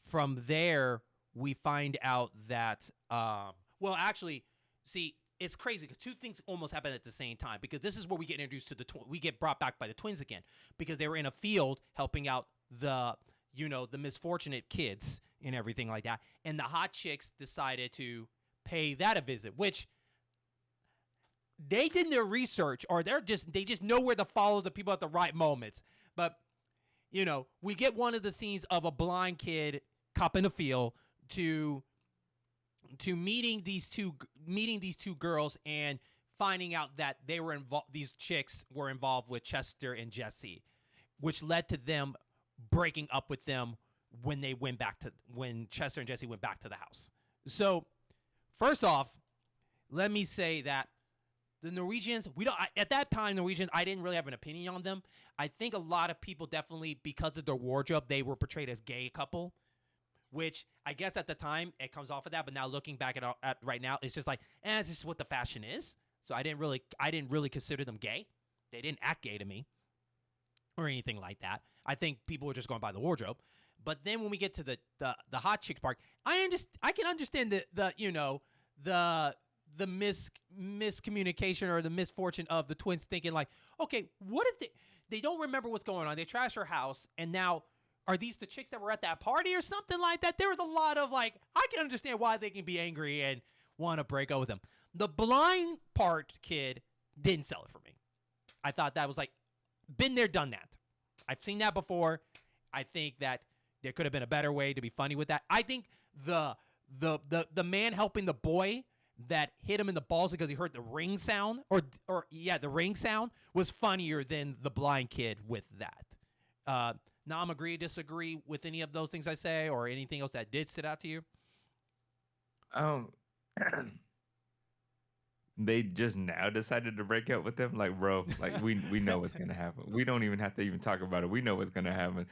from there we find out that well, actually, see, it's crazy because two things almost happen at the same time, because this is where we get introduced to we get brought back by the twins again, because they were in a field helping out the the misfortunate kids and everything like that, and the hot chicks decided to pay that a visit, which they did their research, or they just know where to follow the people at the right moments. But we get one of the scenes of a blind kid cop in a field to meeting these two girls and finding out that they were involved. These chicks were involved with Chester and Jesse, which led to them breaking up with them when Chester and Jesse went back to the house. So, first off, let me say that the Norwegians, at that time, Norwegians, I didn't really have an opinion on them. I think a lot of people definitely, because of their wardrobe, they were portrayed as gay couple, which I guess at the time it comes off of that. But now looking back at right now, it's just like, it's just what the fashion is. So I didn't really consider them gay. They didn't act gay to me or anything like that. I think people were just going by the wardrobe. But then when we get to the hot chick part, I can understand the miscommunication or the misfortune of the twins thinking like, okay, what if they don't remember what's going on? They trash her house, and now are these the chicks that were at that party or something like that? There was a lot of like, I can understand why they can be angry and want to break up with them. The blind part kid didn't sell it for me. I thought that was like, been there, done that. I've seen that before. I think that there could have been a better way to be funny with that. I think the man helping the boy that hit him in the balls because he heard the ring sound, the ring sound was funnier than the blind kid with that. Nam, agree, disagree with any of those things I say, or anything else that did sit out to you? Um, they just now decided to break up with them. Like, bro, like we know what's gonna happen. We don't even have to even talk about it. We know what's gonna happen.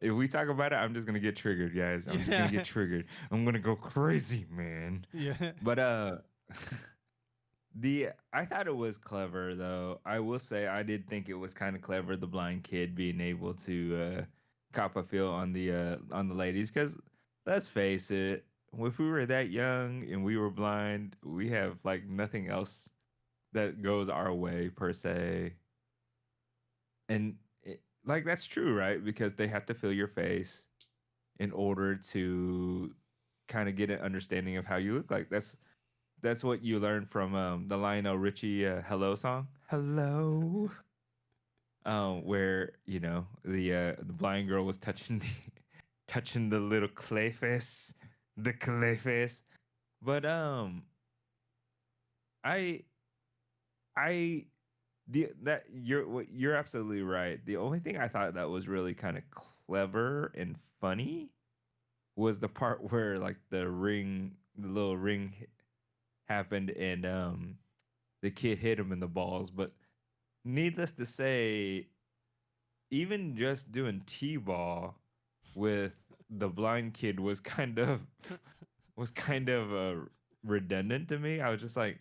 If we talk about it, I'm just gonna get triggered, guys. I'm just gonna get triggered. I'm gonna go crazy, man. Yeah. But I thought it was clever though. I will say I did think it was kind of clever, the blind kid being able to cop a feel on the ladies, because let's face it, if we were that young and we were blind, we have like nothing else that goes our way per se. And like that's true, right? Because they have to feel your face in order to kind of get an understanding of how you look like. That's what you learn from the Lionel Richie "Hello" song. Hello. Where the blind girl was touching touching the little clayface, the clayface. But I I you're absolutely right. The only thing I thought that was really kind of clever and funny was the part where like the little ring happened, and the kid hit him in the balls. But needless to say, even just doing t-ball with the blind kid was kind of redundant to me. I was just like,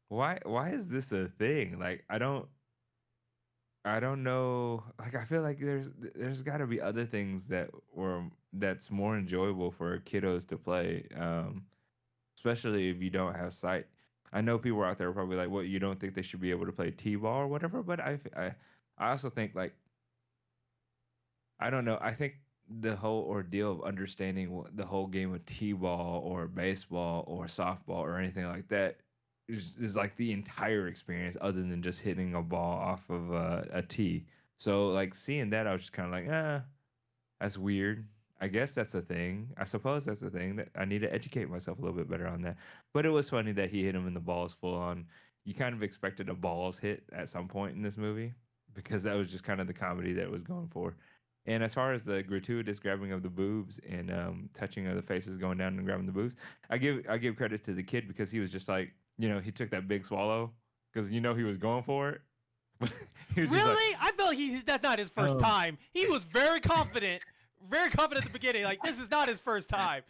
Why is this a thing? Like I don't know. Like I feel like there's got to be other things that's more enjoyable for kiddos to play, especially if you don't have sight. I know people out there are probably like, "What? You don't think they should be able to play t-ball or whatever?" But I also think like I don't know. I think the whole ordeal of understanding the whole game of t-ball or baseball or softball or anything like that is like the entire experience, other than just hitting a ball off of a tee. So like seeing that, I was just kind of like, that's weird. I guess that's a thing. I suppose that's a thing that I need to educate myself a little bit better on that. But it was funny that he hit him in the balls full on. You kind of expected a balls hit at some point in this movie because that was just kind of the comedy that it was going for. And as far as the gratuitous grabbing of the boobs and touching of the faces going down and grabbing the boobs, I give credit to the kid because he was just like, he took that big swallow because he was going for it. He was just like, Really? I felt that's not his first um, time. He was very confident at the beginning. Like, this is not his first time.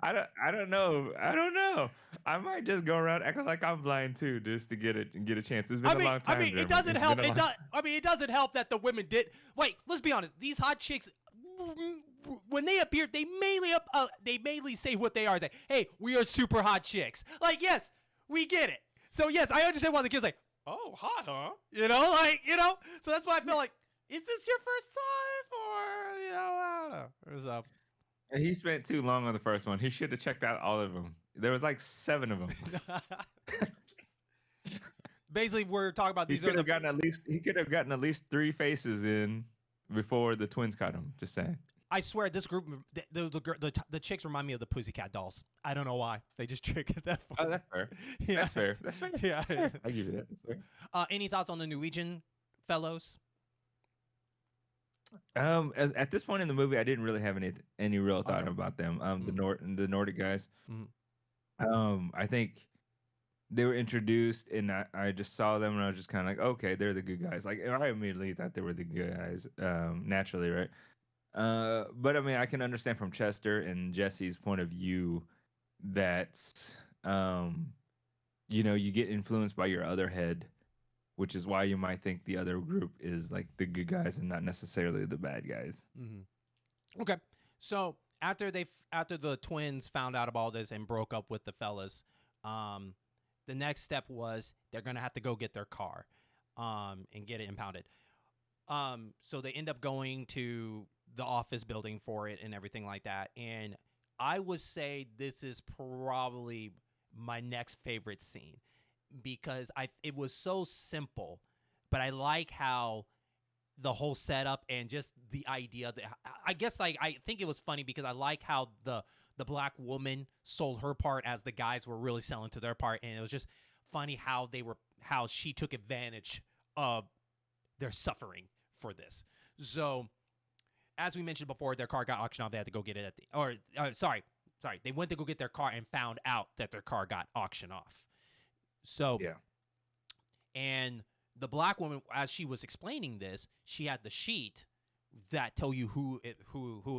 I don't know. I don't know. I might just go around acting like I'm blind too, just to get it and get a chance. It's been a long time. It Jeremy. doesn't It's help. been a long. It doesn't help that the women did. Wait, let's be honest. These hot chicks, when they appear, they mainly say what they are. They, hey, we are super hot chicks. Like, yes, we get it. So yes, I understand why the kids like, oh, hot, huh? So that's why I feel like, is this your first time, or I don't know. So And he spent too long on the first one. He should have checked out all of them. There was like 7 of them. basically, we're talking about He these are could the. have gotten at least. He could have gotten at least 3 faces in before the twins caught him. Just saying. I swear, this group, the chicks remind me of the Pussycat Dolls. I don't know why. They just trick it that far. Oh, that's fair. Yeah. That's fair. That's fair. Yeah. That's fair. I give you that. That's fair. Any thoughts on the Norwegian fellows? At this point in the movie, I didn't really have any real thought about them. The Nordic guys. Mhm. I think they were introduced, and I just saw them, and I was just kind of like, okay, they're the good guys. Like I immediately thought they were the good guys, naturally, right? But I mean, I can understand from Chester and Jesse's point of view that you get influenced by your other head, which is why you might think the other group is like the good guys and not necessarily the bad guys. Okay. So after the twins found out about all this and broke up with the fellas, the next step was they're gonna have to go get their car, and get it impounded. So they end up going to the office building for it and everything like that. And I would say this is probably my next favorite scene because it was so simple, but I like how the whole setup and just the idea that I guess like I think it was funny because I like how the black woman sold her part as the guys were really selling to their part, and it was just funny how she took advantage of their suffering for this. So as we mentioned before, their car got auctioned off. They had to go get it they went to go get their car and found out that their car got auctioned off. So Yeah. And the black woman, as she was explaining this, she had the sheet that tell you who it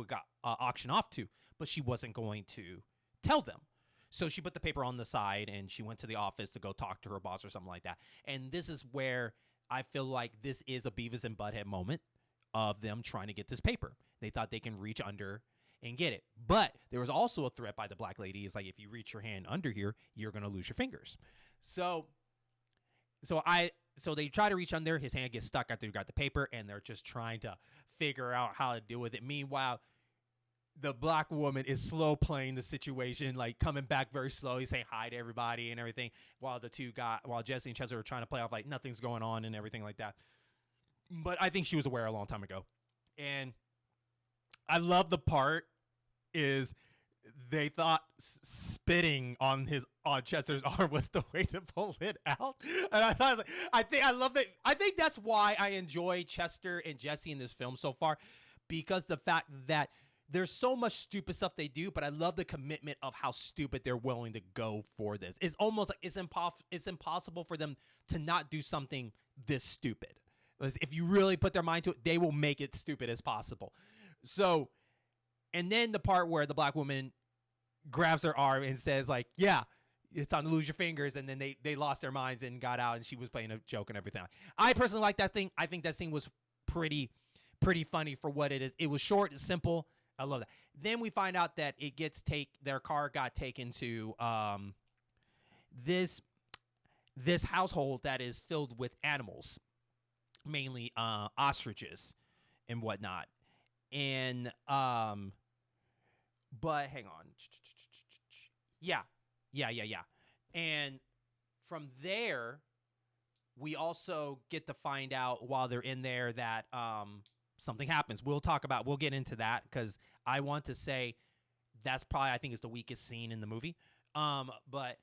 got auctioned off to, but she wasn't going to tell them. So she put the paper on the side and she went to the office to go talk to her boss or something like that. And this is where I feel like this is a Beavis and Butthead moment of them trying to get this paper. They thought they can reach under and get it. But there was also a threat by the black lady. It's like, if you reach your hand under here, you're going to lose your fingers. So they try to reach under. His hand gets stuck after he got the paper, and they're just trying to figure out how to deal with it. Meanwhile, the black woman is slow playing the situation, like coming back very slowly, saying hi to everybody and everything, while Jesse and Chester were trying to play off like nothing's going on and everything like that. But I think she was aware a long time ago. And I love the part is they thought spitting on Chester's arm was the way to pull it out, and I love that. I think that's why I enjoy Chester and Jesse in this film so far, because the fact that there's so much stupid stuff they do, but I love the commitment of how stupid they're willing to go for this. It's almost like it's impossible for them to not do something this stupid. If you really put their mind to it, they will make it stupid as possible. So, and then the part where the black woman grabs her arm and says like, yeah, it's time to lose your fingers, and then they lost their minds and got out, and she was playing a joke and everything. I personally like that thing. I think that scene was pretty funny for what it is. It was short and simple. I love that. Then we find out that their car got taken to this household that is filled with animals, mainly ostriches and whatnot. And but hang on. Yeah. And from there, we also get to find out while they're in there that something happens. We'll get into that because I want to say that's probably, I think, is the weakest scene in the movie. But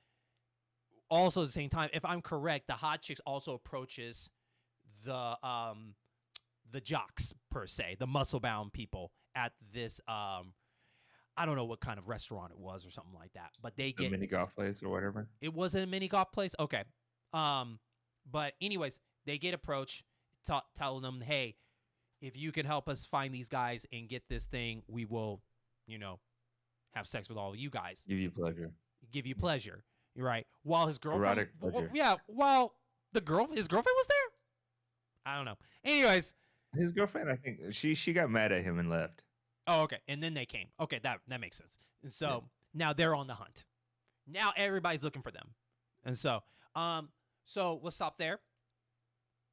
also at the same time, if I'm correct, the hot chicks also approaches the jocks per se, the muscle bound people at this I don't know what kind of restaurant it was or something like that, but they get a mini golf place or whatever. It wasn't a mini golf place. Okay. But anyways, they get approached, telling them, hey, if you can help us find these guys and get this thing, we will, have sex with all of you guys. Give you pleasure. Give you pleasure. You're right. While his girlfriend, Erotic pleasure. while his girlfriend was there. I don't know. Anyways, his girlfriend, I think she got mad at him and left. Oh, okay. And then they came. Okay, that makes sense. And so now they're on the hunt. Now everybody's looking for them. And so we'll stop there.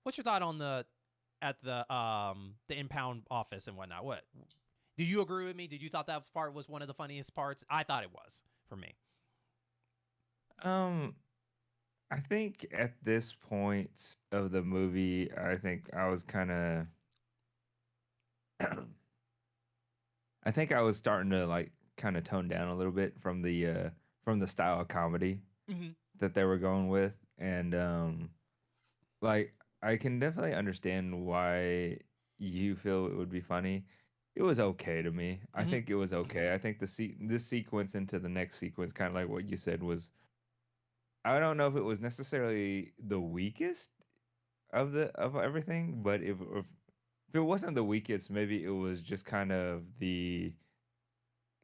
What's your thought on the impound office and whatnot? What do you agree with me? Did you thought that part was one of the funniest parts? I thought it was for me. I think at this point of the movie, I think I was kind of I think I was starting to like kind of tone down a little bit from the style of comedy that they were going with, and like I can definitely understand why you feel it would be funny. It was okay to me. I think it was okay. I think this sequence into the next sequence, kind of like what you said, was, I don't know if it was necessarily the weakest of everything, but if it wasn't the weakest, maybe it was just kind of the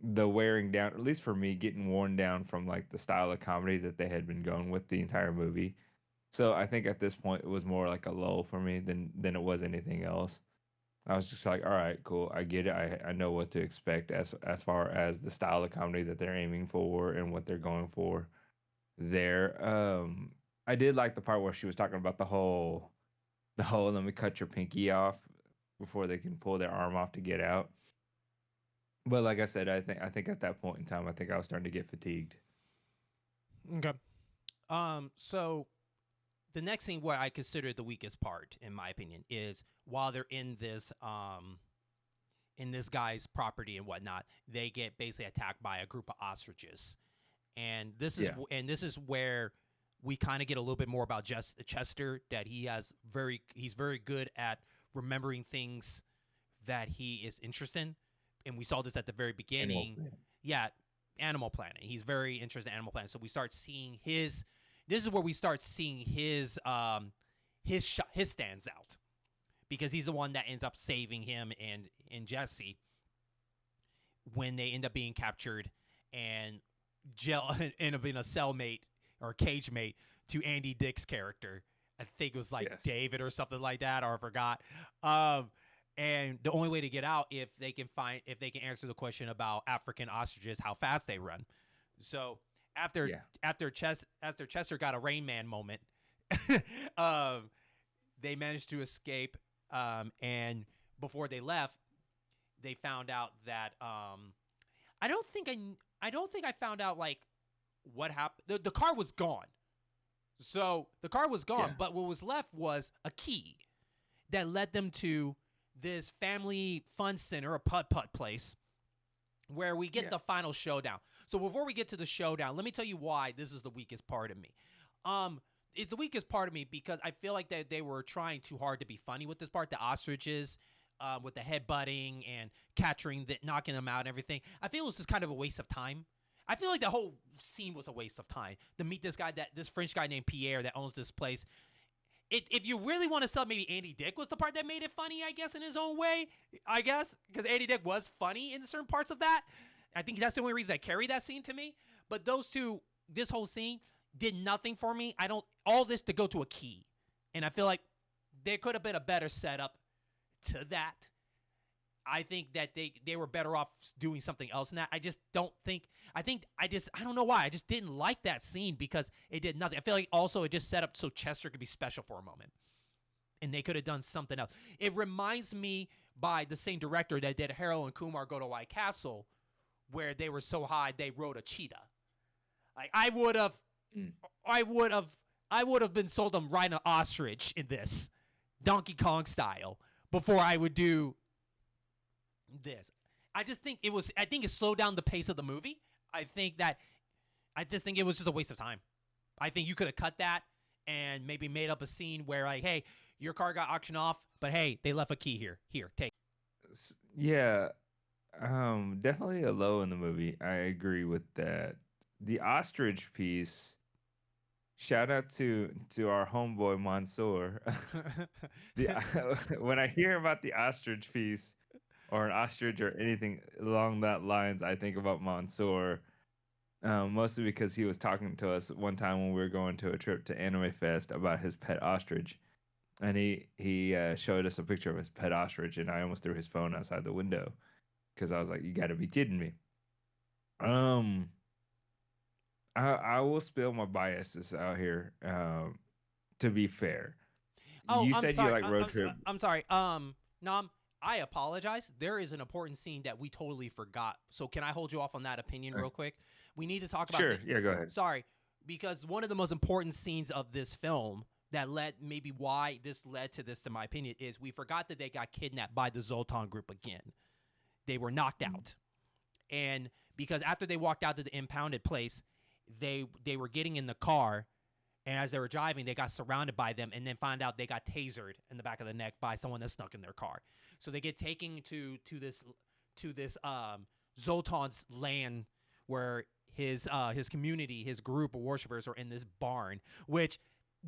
wearing down, at least for me, getting worn down from like the style of comedy that they had been going with the entire movie. So I think at this point it was more like a lull for me than it was anything else. I was just like, all right, cool, I get it. I know what to expect as far as the style of comedy that they're aiming for and what they're going for there. I did like the part where she was talking about the whole let me cut your pinky off before they can pull their arm off to get out. But like I said, I think at that point in time, I think I was starting to get fatigued. Okay. So the next thing, what I consider the weakest part, in my opinion, is while they're in this guy's property and whatnot, they get basically attacked by a group of ostriches, and this is where we kind of get a little bit more about Chester, that he's very good at remembering things that he is interested in. And we saw this at the very beginning. Animal Planet. He's very interested in Animal Planet. So we start seeing this is where we start seeing his stands out, because he's the one that ends up saving him and Jesse when they end up being captured and end up being a cellmate or cage mate to Andy Dick's character. I think it was David or something like that, or I forgot. And the only way to get out, if they can answer the question about African ostriches, how fast they run. So after Chester got a Rain Man moment, they managed to escape. And before they left, they found out that I don't think I found out like what happened. The car was gone. So the car was gone, but what was left was a key that led them to this family fun center, a putt-putt place, where we get the final showdown. So before we get to the showdown, let me tell you why this is the weakest part of me. It's the weakest part of me because I feel like they were trying too hard to be funny with this part. The ostriches, with the headbutting and knocking them out and everything. I feel it was just kind of a waste of time. I feel like the whole scene was a waste of time. To meet this French guy named Pierre that owns this place. If you really want to sell, maybe Andy Dick was the part that made it funny, I guess, in his own way, I guess, because Andy Dick was funny in certain parts of that. I think that's the only reason that carried that scene to me. But those two this whole scene did nothing for me. I don't all this to go to a key, and I feel like there could have been a better setup to that. I think that they were better off doing something else than that. I just don't think. I don't know why. I just didn't like that scene because it did nothing. I feel like also it just set up so Chester could be special for a moment, and they could have done something else. It reminds me by the same director that did Harold and Kumar Go to White Castle, where they were so high they rode a cheetah. Like I would have been sold on riding an ostrich in this, Donkey Kong style, before I would do this. I just think I think it slowed down the pace of the movie. I just think it was just a waste of time. I think you could have cut that and maybe made up a scene where like, hey, your car got auctioned off, but hey, they left a key here. Here, take. Yeah, definitely a low in the movie. I agree with that. The ostrich piece. Shout out to our homeboy Mansoor. the When I hear about the ostrich piece or an ostrich or anything along that lines, I think about Mansoor. Mostly because he was talking to us one time when we were going to a trip to Anime Fest about his pet ostrich, and he showed us a picture of his pet ostrich, and I almost threw his phone outside the window because I was like, "You got to be kidding me!" Um, I will spill my biases out here. To be fair, Oh, you I'm said you sorry. like road trip. I'm sorry. Nam, I apologize. There is an important scene that we totally forgot. So can I hold you off on that opinion real quick? We need to talk about Sure, yeah, go ahead. Sorry, because one of the most important scenes of this film that led maybe why this led to this, in my opinion, is we forgot that they got kidnapped by the Zoltan group again. They were knocked out, and because after they walked out to the impounded place, they were getting in the car. And as they were driving, they got surrounded by them and then found out they got tasered in the back of the neck by someone that snuck in their car. So they get taken to this Zoltan's land where his community, his group of worshipers are in this barn, which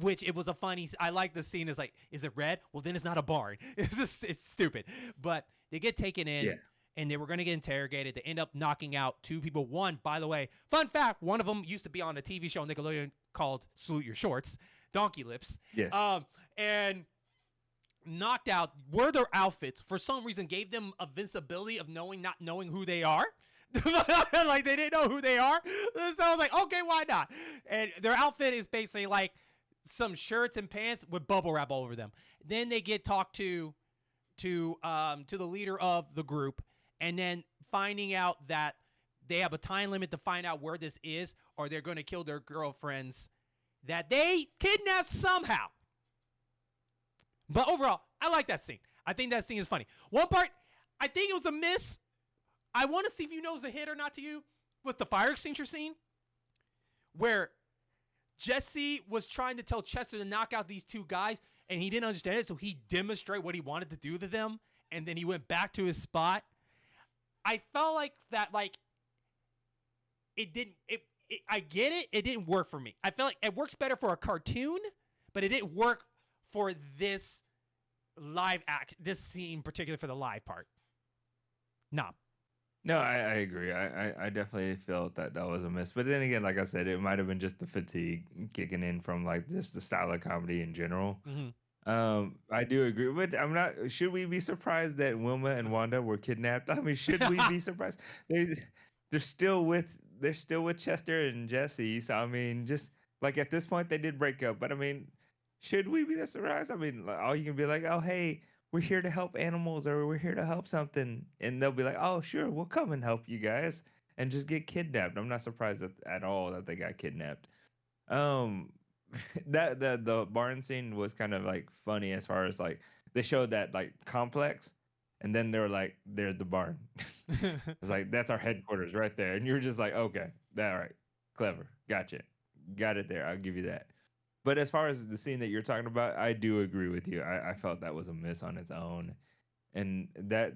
it was a funny. I like the scene. Is like, is it red? Well, then it's not a barn. It's stupid. But they get taken in. Yeah. And they were going to get interrogated. They end up knocking out two people. One, by the way, fun fact, one of them used to be on a TV show on Nickelodeon called Salute Your Shorts, Donkey Lips. Yes. And knocked out were their outfits. For some reason, gave them invincibility of not knowing who they are. Like, they didn't know who they are. So I was like, okay, why not? And their outfit is basically like some shirts and pants with bubble wrap all over them. Then they get talked to the leader of the group. And then finding out that they have a time limit to find out where this is, or they're going to kill their girlfriends that they kidnapped somehow. But overall, I like that scene. I think that scene is funny. One part, I think it was a miss. I want to see if you know it was a hit or not to you. Was the fire extinguisher scene where Jesse was trying to tell Chester to knock out these two guys, and he didn't understand it, so he demonstrated what he wanted to do to them, and then he went back to his spot. I felt like that, like, it didn't, I get it, it didn't work for me. I felt like it works better for a cartoon, but it didn't work for this this scene, particularly for the live part. Nah. No, I agree. I definitely felt that was a miss. But then again, like I said, it might have been just the fatigue kicking in from like just the style of comedy in general. Mm-hmm. I do agree, but I'm not. Should we be surprised that Wilma and Wanda were kidnapped? I mean, should we be surprised? They're still with Chester and Jesse. So I mean, just like at this point, they did break up. But I mean, should we be that surprised? I mean, like, all you can be like, oh hey, we're here to help animals, or we're here to help something, and they'll be like, oh sure, we'll come and help you guys, and just get kidnapped. I'm not surprised at all that they got kidnapped. Um, that the barn scene was kind of like funny as far as like they showed that like complex, and then they were like, "There's the barn." It's like that's our headquarters right there, and you're just like, "Okay, all right, clever, gotcha, got it there. I'll give you that." But as far as the scene that you're talking about, I do agree with you. I felt that was a miss on its own, and that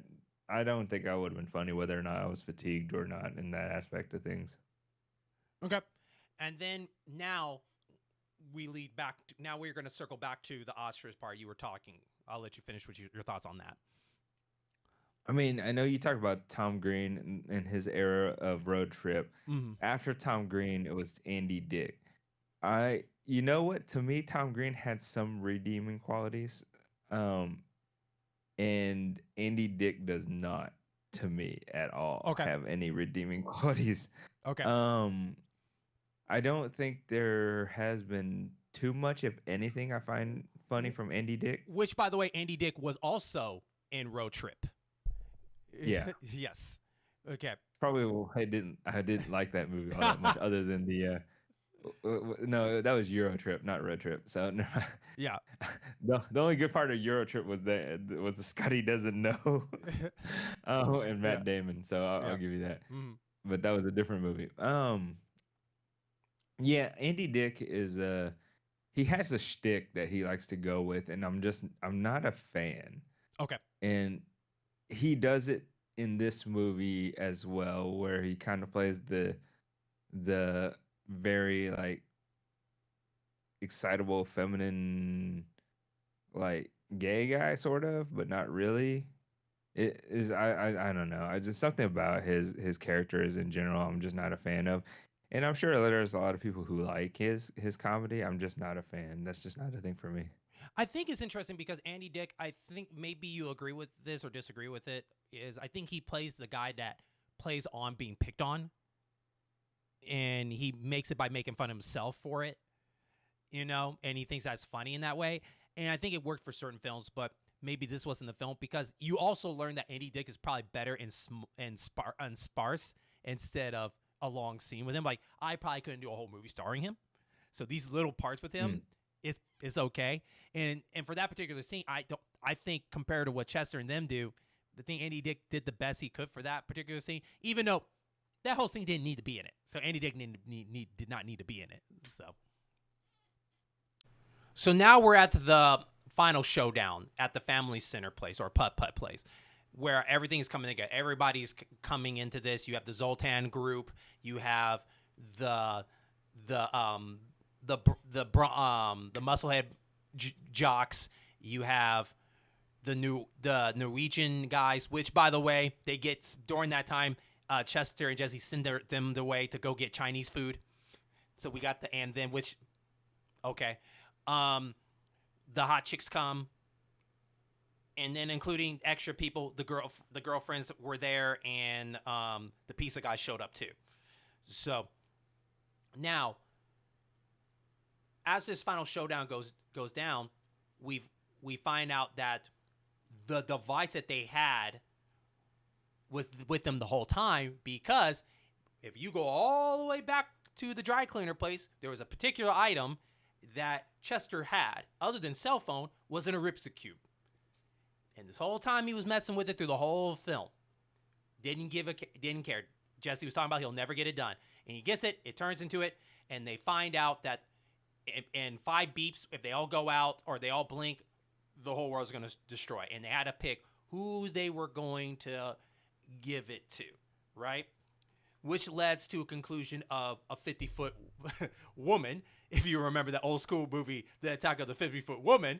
I don't think I would have been funny whether or not I was fatigued or not in that aspect of things. Okay. And then now we lead back. Now we're going to circle back to the ostrich part you were talking. I'll let you finish with your thoughts on that. I mean, I know you talk about Tom Green and his era of Road Trip. Mhm. After Tom Green, it was Andy Dick. You know what? To me, Tom Green had some redeeming qualities, um, and Andy Dick does not, to me, at all Okay. have any redeeming qualities. Okay. Um, I don't think there has been too much, if anything, I find funny W- from Andy Dick. Which, by the way, Andy Dick was also in Road Trip. Yeah, Yes. Okay. probably I didn't like that movie all that much, other than no, that was Euro Trip, not Road Trip. So no, Yeah. the only good part of Euro Trip was the Scotty doesn't know, and Yeah. Matt Damon. So I'll Yeah. give you that. Mhm. But that was a different movie. Yeah, Andy Dick is he has a shtick that he likes to go with, and I'm not a fan. Okay. And he does it in this movie as well, where he kind of plays the very like excitable feminine like gay guy sort of, but not really. It is I don't know. I just something about his characters in general I'm just not a fan of. And I'm sure there's a lot of people who like his comedy. I'm just not a fan. That's just not a thing for me. I think it's interesting because Andy Dick, I think maybe you agree with this or disagree with it, is I think he plays the guy that plays on being picked on, and he makes it by making fun of himself for it, and he thinks that's funny in that way. And I think it worked for certain films, but maybe this wasn't the film because you also learn that Andy Dick is probably better in sparse instead of a long scene with him. Like, I probably couldn't do a whole movie starring him. So these little parts with Mm. him is okay. And for that particular scene, I think compared to what Chester and them do, the thing Andy Dick did the best he could for that particular scene, even though that whole scene didn't need to be in it. So Andy Dick did not need to be in it. So now we're at the final showdown at the family center place or putt putt place, where everything is coming together. Everybody's coming into this. You have the Zoltan group. You have the the um the musclehead jocks. You have the Norwegian guys, which by the way they get during that time. Chester and Jesse send them the way to go get Chinese food. So we got the and then which okay, um, the hot chicks come, and then including extra people, the girlfriends were there, and the pizza guy showed up too. So now, as this final showdown goes down, we find out that the device that they had was with them the whole time because if you go all the way back to the dry cleaner place, there was a particular item that Chester had, other than cell phone, was in a Ripsa cube. And this whole time he was messing with it through the whole film. Didn't care. Jesse was talking about he'll never get it done. And he gets it, it turns into it, and they find out that in 5 beeps, if they all go out or they all blink, the whole world's going to destroy. And they had to pick who they were going to give it to, right? Which leads to a conclusion of a 50-foot woman, if you remember that old school movie, The Attack of the 50-Foot Woman,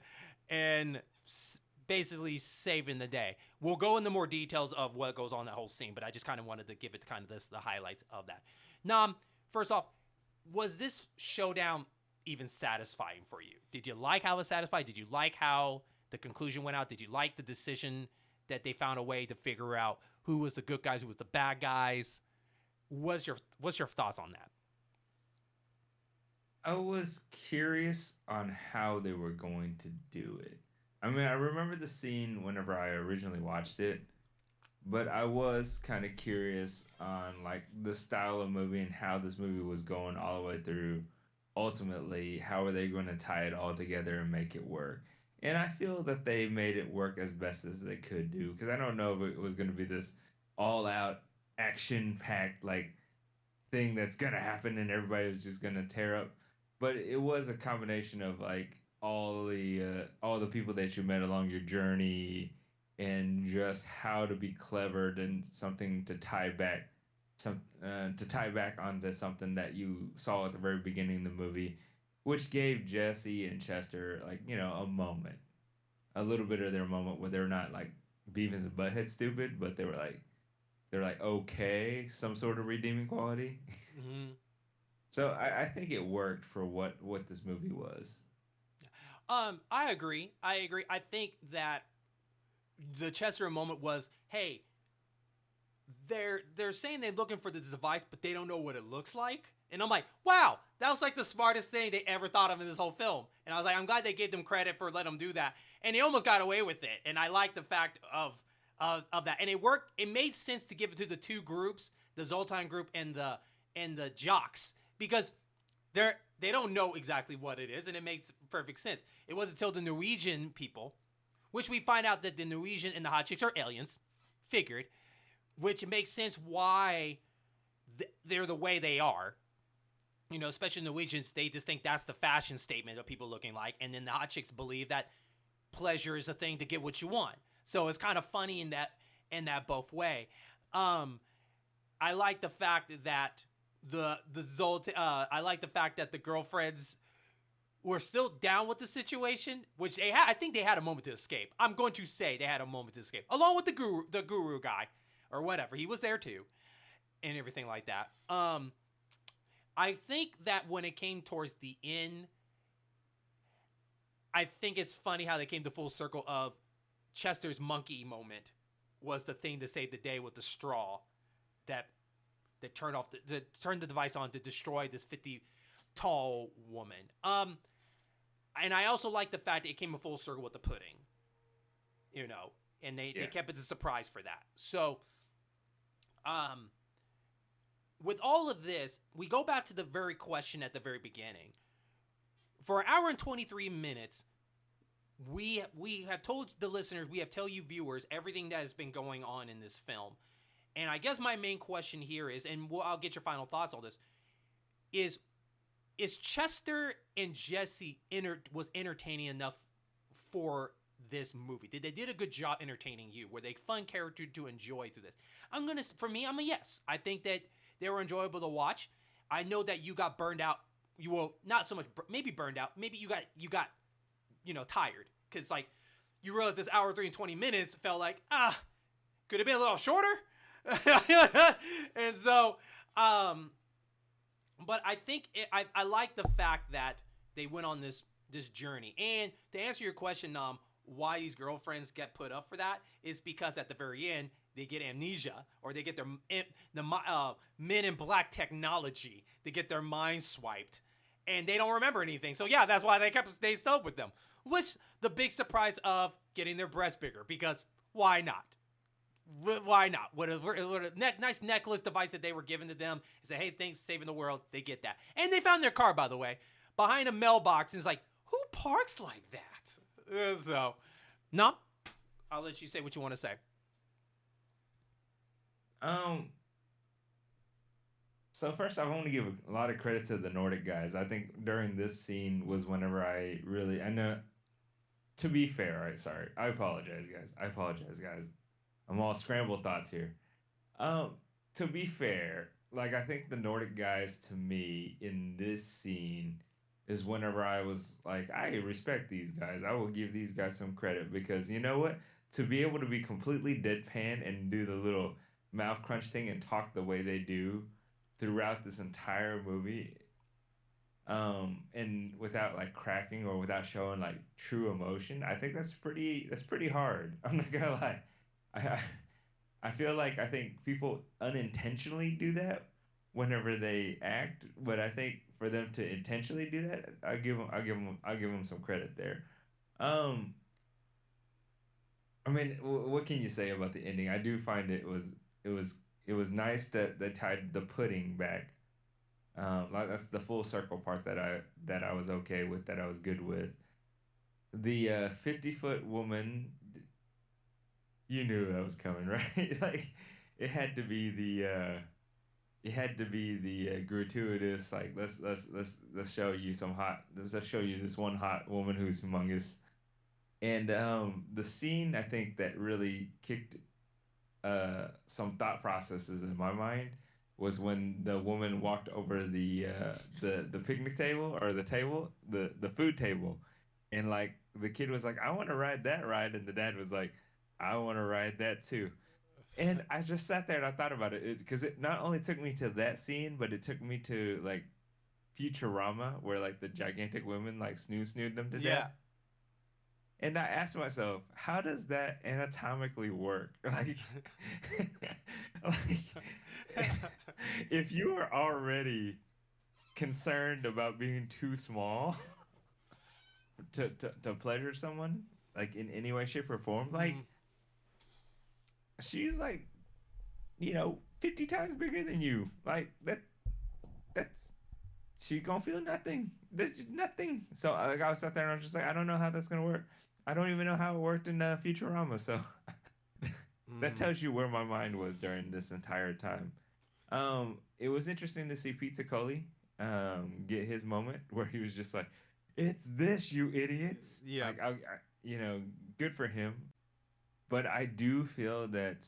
and basically saving the day. We'll go into more details of what goes on in that whole scene, but I just kind of wanted to give it kind of the highlights of that. Nam, first off, was this showdown even satisfying for you? Did you like how it was satisfied? Did you like how the conclusion went out? Did you like the decision that they found a way to figure out who was the good guys, who was the bad guys? What's your thoughts on that? I was curious on how they were going to do it. I mean, I remember the scene whenever I originally watched it, but I was kind of curious on like the style of movie and how this movie was going all the way through. Ultimately, how are they going to tie it all together and make it work? And I feel that they made it work as best as they could do because I don't know if it was going to be this all out action packed like thing that's gonna happen and everybody was just gonna tear up. But it was a combination of like all the people that you met along your journey and just how to be clever and something to tie back onto something that you saw at the very beginning of the movie, which gave Jesse and Chester like a moment, a little bit of their moment where they're not like Beavis and Butthead stupid, but they're like okay, some sort of redeeming quality. Hmm. So I think it worked for what this movie was. I agree. I agree. I think that the Chester moment was, hey, they're saying they're looking for this device, but they don't know what it looks like. And I'm like, wow, that was like the smartest thing they ever thought of in this whole film. And I was like, I'm glad they gave them credit for letting them do that. And they almost got away with it. And I like the fact of that. And it worked. It made sense to give it to the two groups, the Zoltan group and the jocks, because they don't know exactly what it is, and it makes perfect sense. It wasn't until the Norwegian people, which we find out that the Norwegian and the hot chicks are aliens, figured, which makes sense why they're the way they are. You know, especially Norwegians, they just think that's the fashion statement of people looking like, and then the hot chicks believe that pleasure is a thing to get what you want. So it's kind of funny in that both way. Um, I like the fact that I like the fact that the girlfriends were still down with the situation, which they had. I think they had a moment to escape. I'm going to say they had a moment to escape, along with the guru guy, or whatever. He was there too, and everything like that. I think that when it came towards the end, I think it's funny how they came to full circle of Chester's monkey moment was the thing to save the day with the straw that turned off turned the device on to destroy this 50 tall woman. And I also like the fact that it came a full circle with the pudding, you know, and they Yeah. kept it a surprise for that. So, um, with all of this, we go back to the very question at the very beginning. For an hour and 23 minutes, we have told the listeners, we have tell you viewers everything that has been going on in this film. And I guess my main question here is, and I'll get your final thoughts on this, is Chester and Jesse was entertaining enough for this movie? Did they did a good job entertaining you? Were they fun character to enjoy through this? For me, I'm a yes. I think that they were enjoyable to watch. I know that you got burned out. You will not so much, maybe burned out. Maybe you got tired, because like you realize this hour 3 and 20 minutes felt like could have been a little shorter. And so, but I think I like the fact that they went on this journey. And to answer your question, why these girlfriends get put up for that is because at the very end they get amnesia, or they get Men in Black technology. They get their minds swiped, and they don't remember anything. So yeah, that's why they stayed with them. Which the big surprise of getting their breasts bigger, because why not? Why not? What a nice necklace device that they were given to them. Say, hey, thanks, saving the world. They get that. And they found their car, by the way, behind a mailbox. And it's like, who parks like that? So, no, I'll let you say what you want to say. Um. So first, I want to give a lot of credit to the Nordic guys. I think during this scene was whenever I know. To be fair, all right, sorry, I apologize, guys. I apologize, guys. I'm all scrambled thoughts here. Um, to be fair, like I think the Nordic guys to me in this scene is whenever I was like, I respect these guys. I will give these guys some credit because you know what? To be able to be completely deadpan and do the little mouth crunch thing and talk the way they do throughout this entire movie, and without like cracking or without showing like true emotion, I think that's pretty hard. I'm not gonna lie. I I feel like I think people unintentionally do that whenever they act, but I think for them to intentionally do that, I give them some credit there. Um, I mean, what can you say about the ending? I do find it was it was nice that they tied the pudding back. Like that's the full circle part that I was okay with, that I was good with. The 50-foot woman, you knew that was coming, right? Like it had to be it had to be the gratuitous, like let's show you some hot, let's show you this one hot woman who's humongous. And the scene I think that really kicked some thought processes in my mind was when the woman walked over the picnic table, or the food table, and like the kid was like, I want to ride that ride, and the dad was like, I want to ride that too. And I just sat there and I thought about it because it not only took me to that scene, but it took me to like Futurama, where like the gigantic women like snooed them to death. Yeah. And I asked myself, how does that anatomically work? Like, like if you are already concerned about being too small to pleasure someone, like in any way, shape, or form, like Mhm. she's like, 50 times bigger than you. Like that's she gonna feel nothing. That's just nothing. So like I was sat there and I was just like, I don't know how that's gonna work. I don't even know how it worked in Futurama. So that Mm. tells you where my mind was during this entire time. It was interesting to see Pizza Coley get his moment where he was just like, "It's this, you idiots!" Yeah. Like, good for him. But I do feel that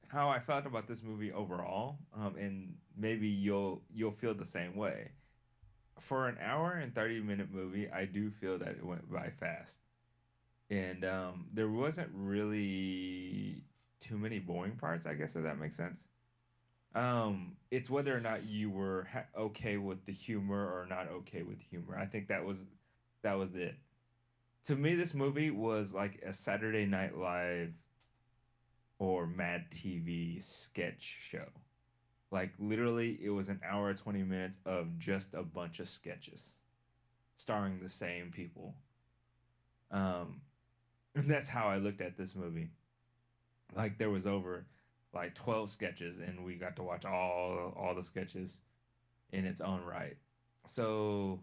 how I felt about this movie overall, and maybe you'll feel the same way. For an hour and 30-minute movie, I do feel that it went by fast, and there wasn't really too many boring parts. I guess if that makes sense. It's whether or not you were okay with the humor or not okay with humor. I think that was it. To me, this movie was like a Saturday Night Live or Mad TV sketch show. Like literally, it was an hour 20 minutes of just a bunch of sketches starring the same people. Um, and that's how I looked at this movie. Like there was over like 12 sketches, and we got to watch all the sketches in its own right. So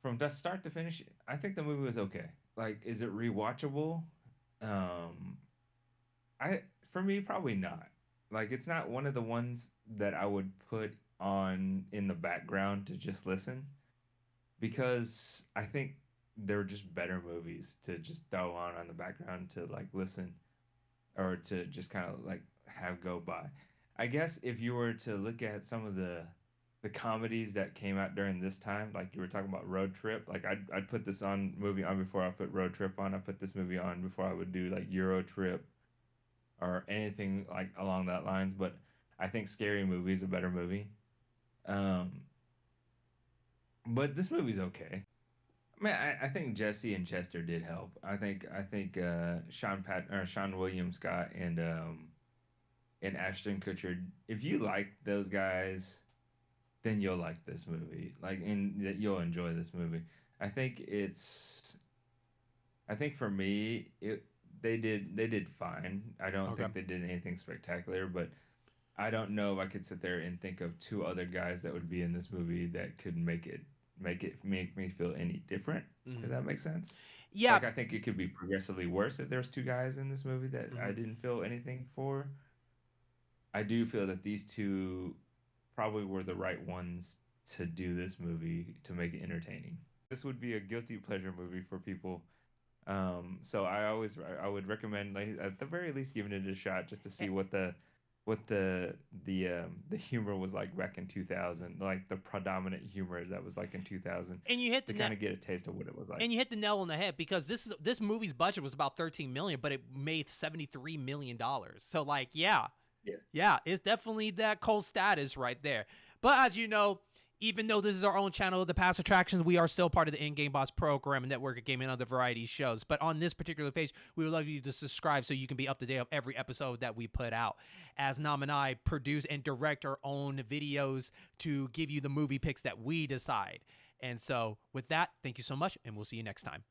from start to finish, I think the movie was okay. Like, is it rewatchable? Um, I for me probably not. Like, it's not one of the ones that I would put on in the background to just listen because I think they're just better movies to just throw on the background to like listen or to just kind of like have go by. I guess if you were to look at some of the comedies that came out during this time, like you were talking about Road Trip, like I'd put this on movie on before I put Road Trip on. I put this movie on before I would do like Euro Trip or anything like along that lines. But I think Scary Movie is a better movie. Um, but this movie's okay. I mean, I think Jesse and Chester did help. I think Sean William Scott and Ashton Kutcher. If you like those guys, then you'll like this movie. Like, and that you'll enjoy this movie. I think it's. I think for me, they did fine. I don't Okay. think they did anything spectacular, but I don't know if I could sit there and think of two other guys that would be in this movie that could make me feel any different. If Mhm. that makes sense. Yeah. Like I think it could be progressively worse if there's two guys in this movie that I Mhm. didn't feel anything for. I do feel that these two probably were the right ones to do this movie to make it entertaining. This would be a guilty pleasure movie for people. So I would recommend like at the very least giving it a shot just to see what the humor was like back in 2000, like the predominant humor that was like in 2000, And you hit to the kind net. of get a taste of what it was like. And you hit the nail on the head because this movie's budget was about 13 million, but it made 73 million dollars. So like, yeah, Yes. yeah, it's definitely that cult status right there. But as you know, even though this is our own channel, The Past Attractions, we are still part of the In-Game Boss program and network of gaming and other variety shows. But on this particular page, we would love you to subscribe so you can be up to date of every episode that we put out. As Nam and I produce and direct our own videos to give you the movie picks that we decide. And so with that, thank you so much, and we'll see you next time.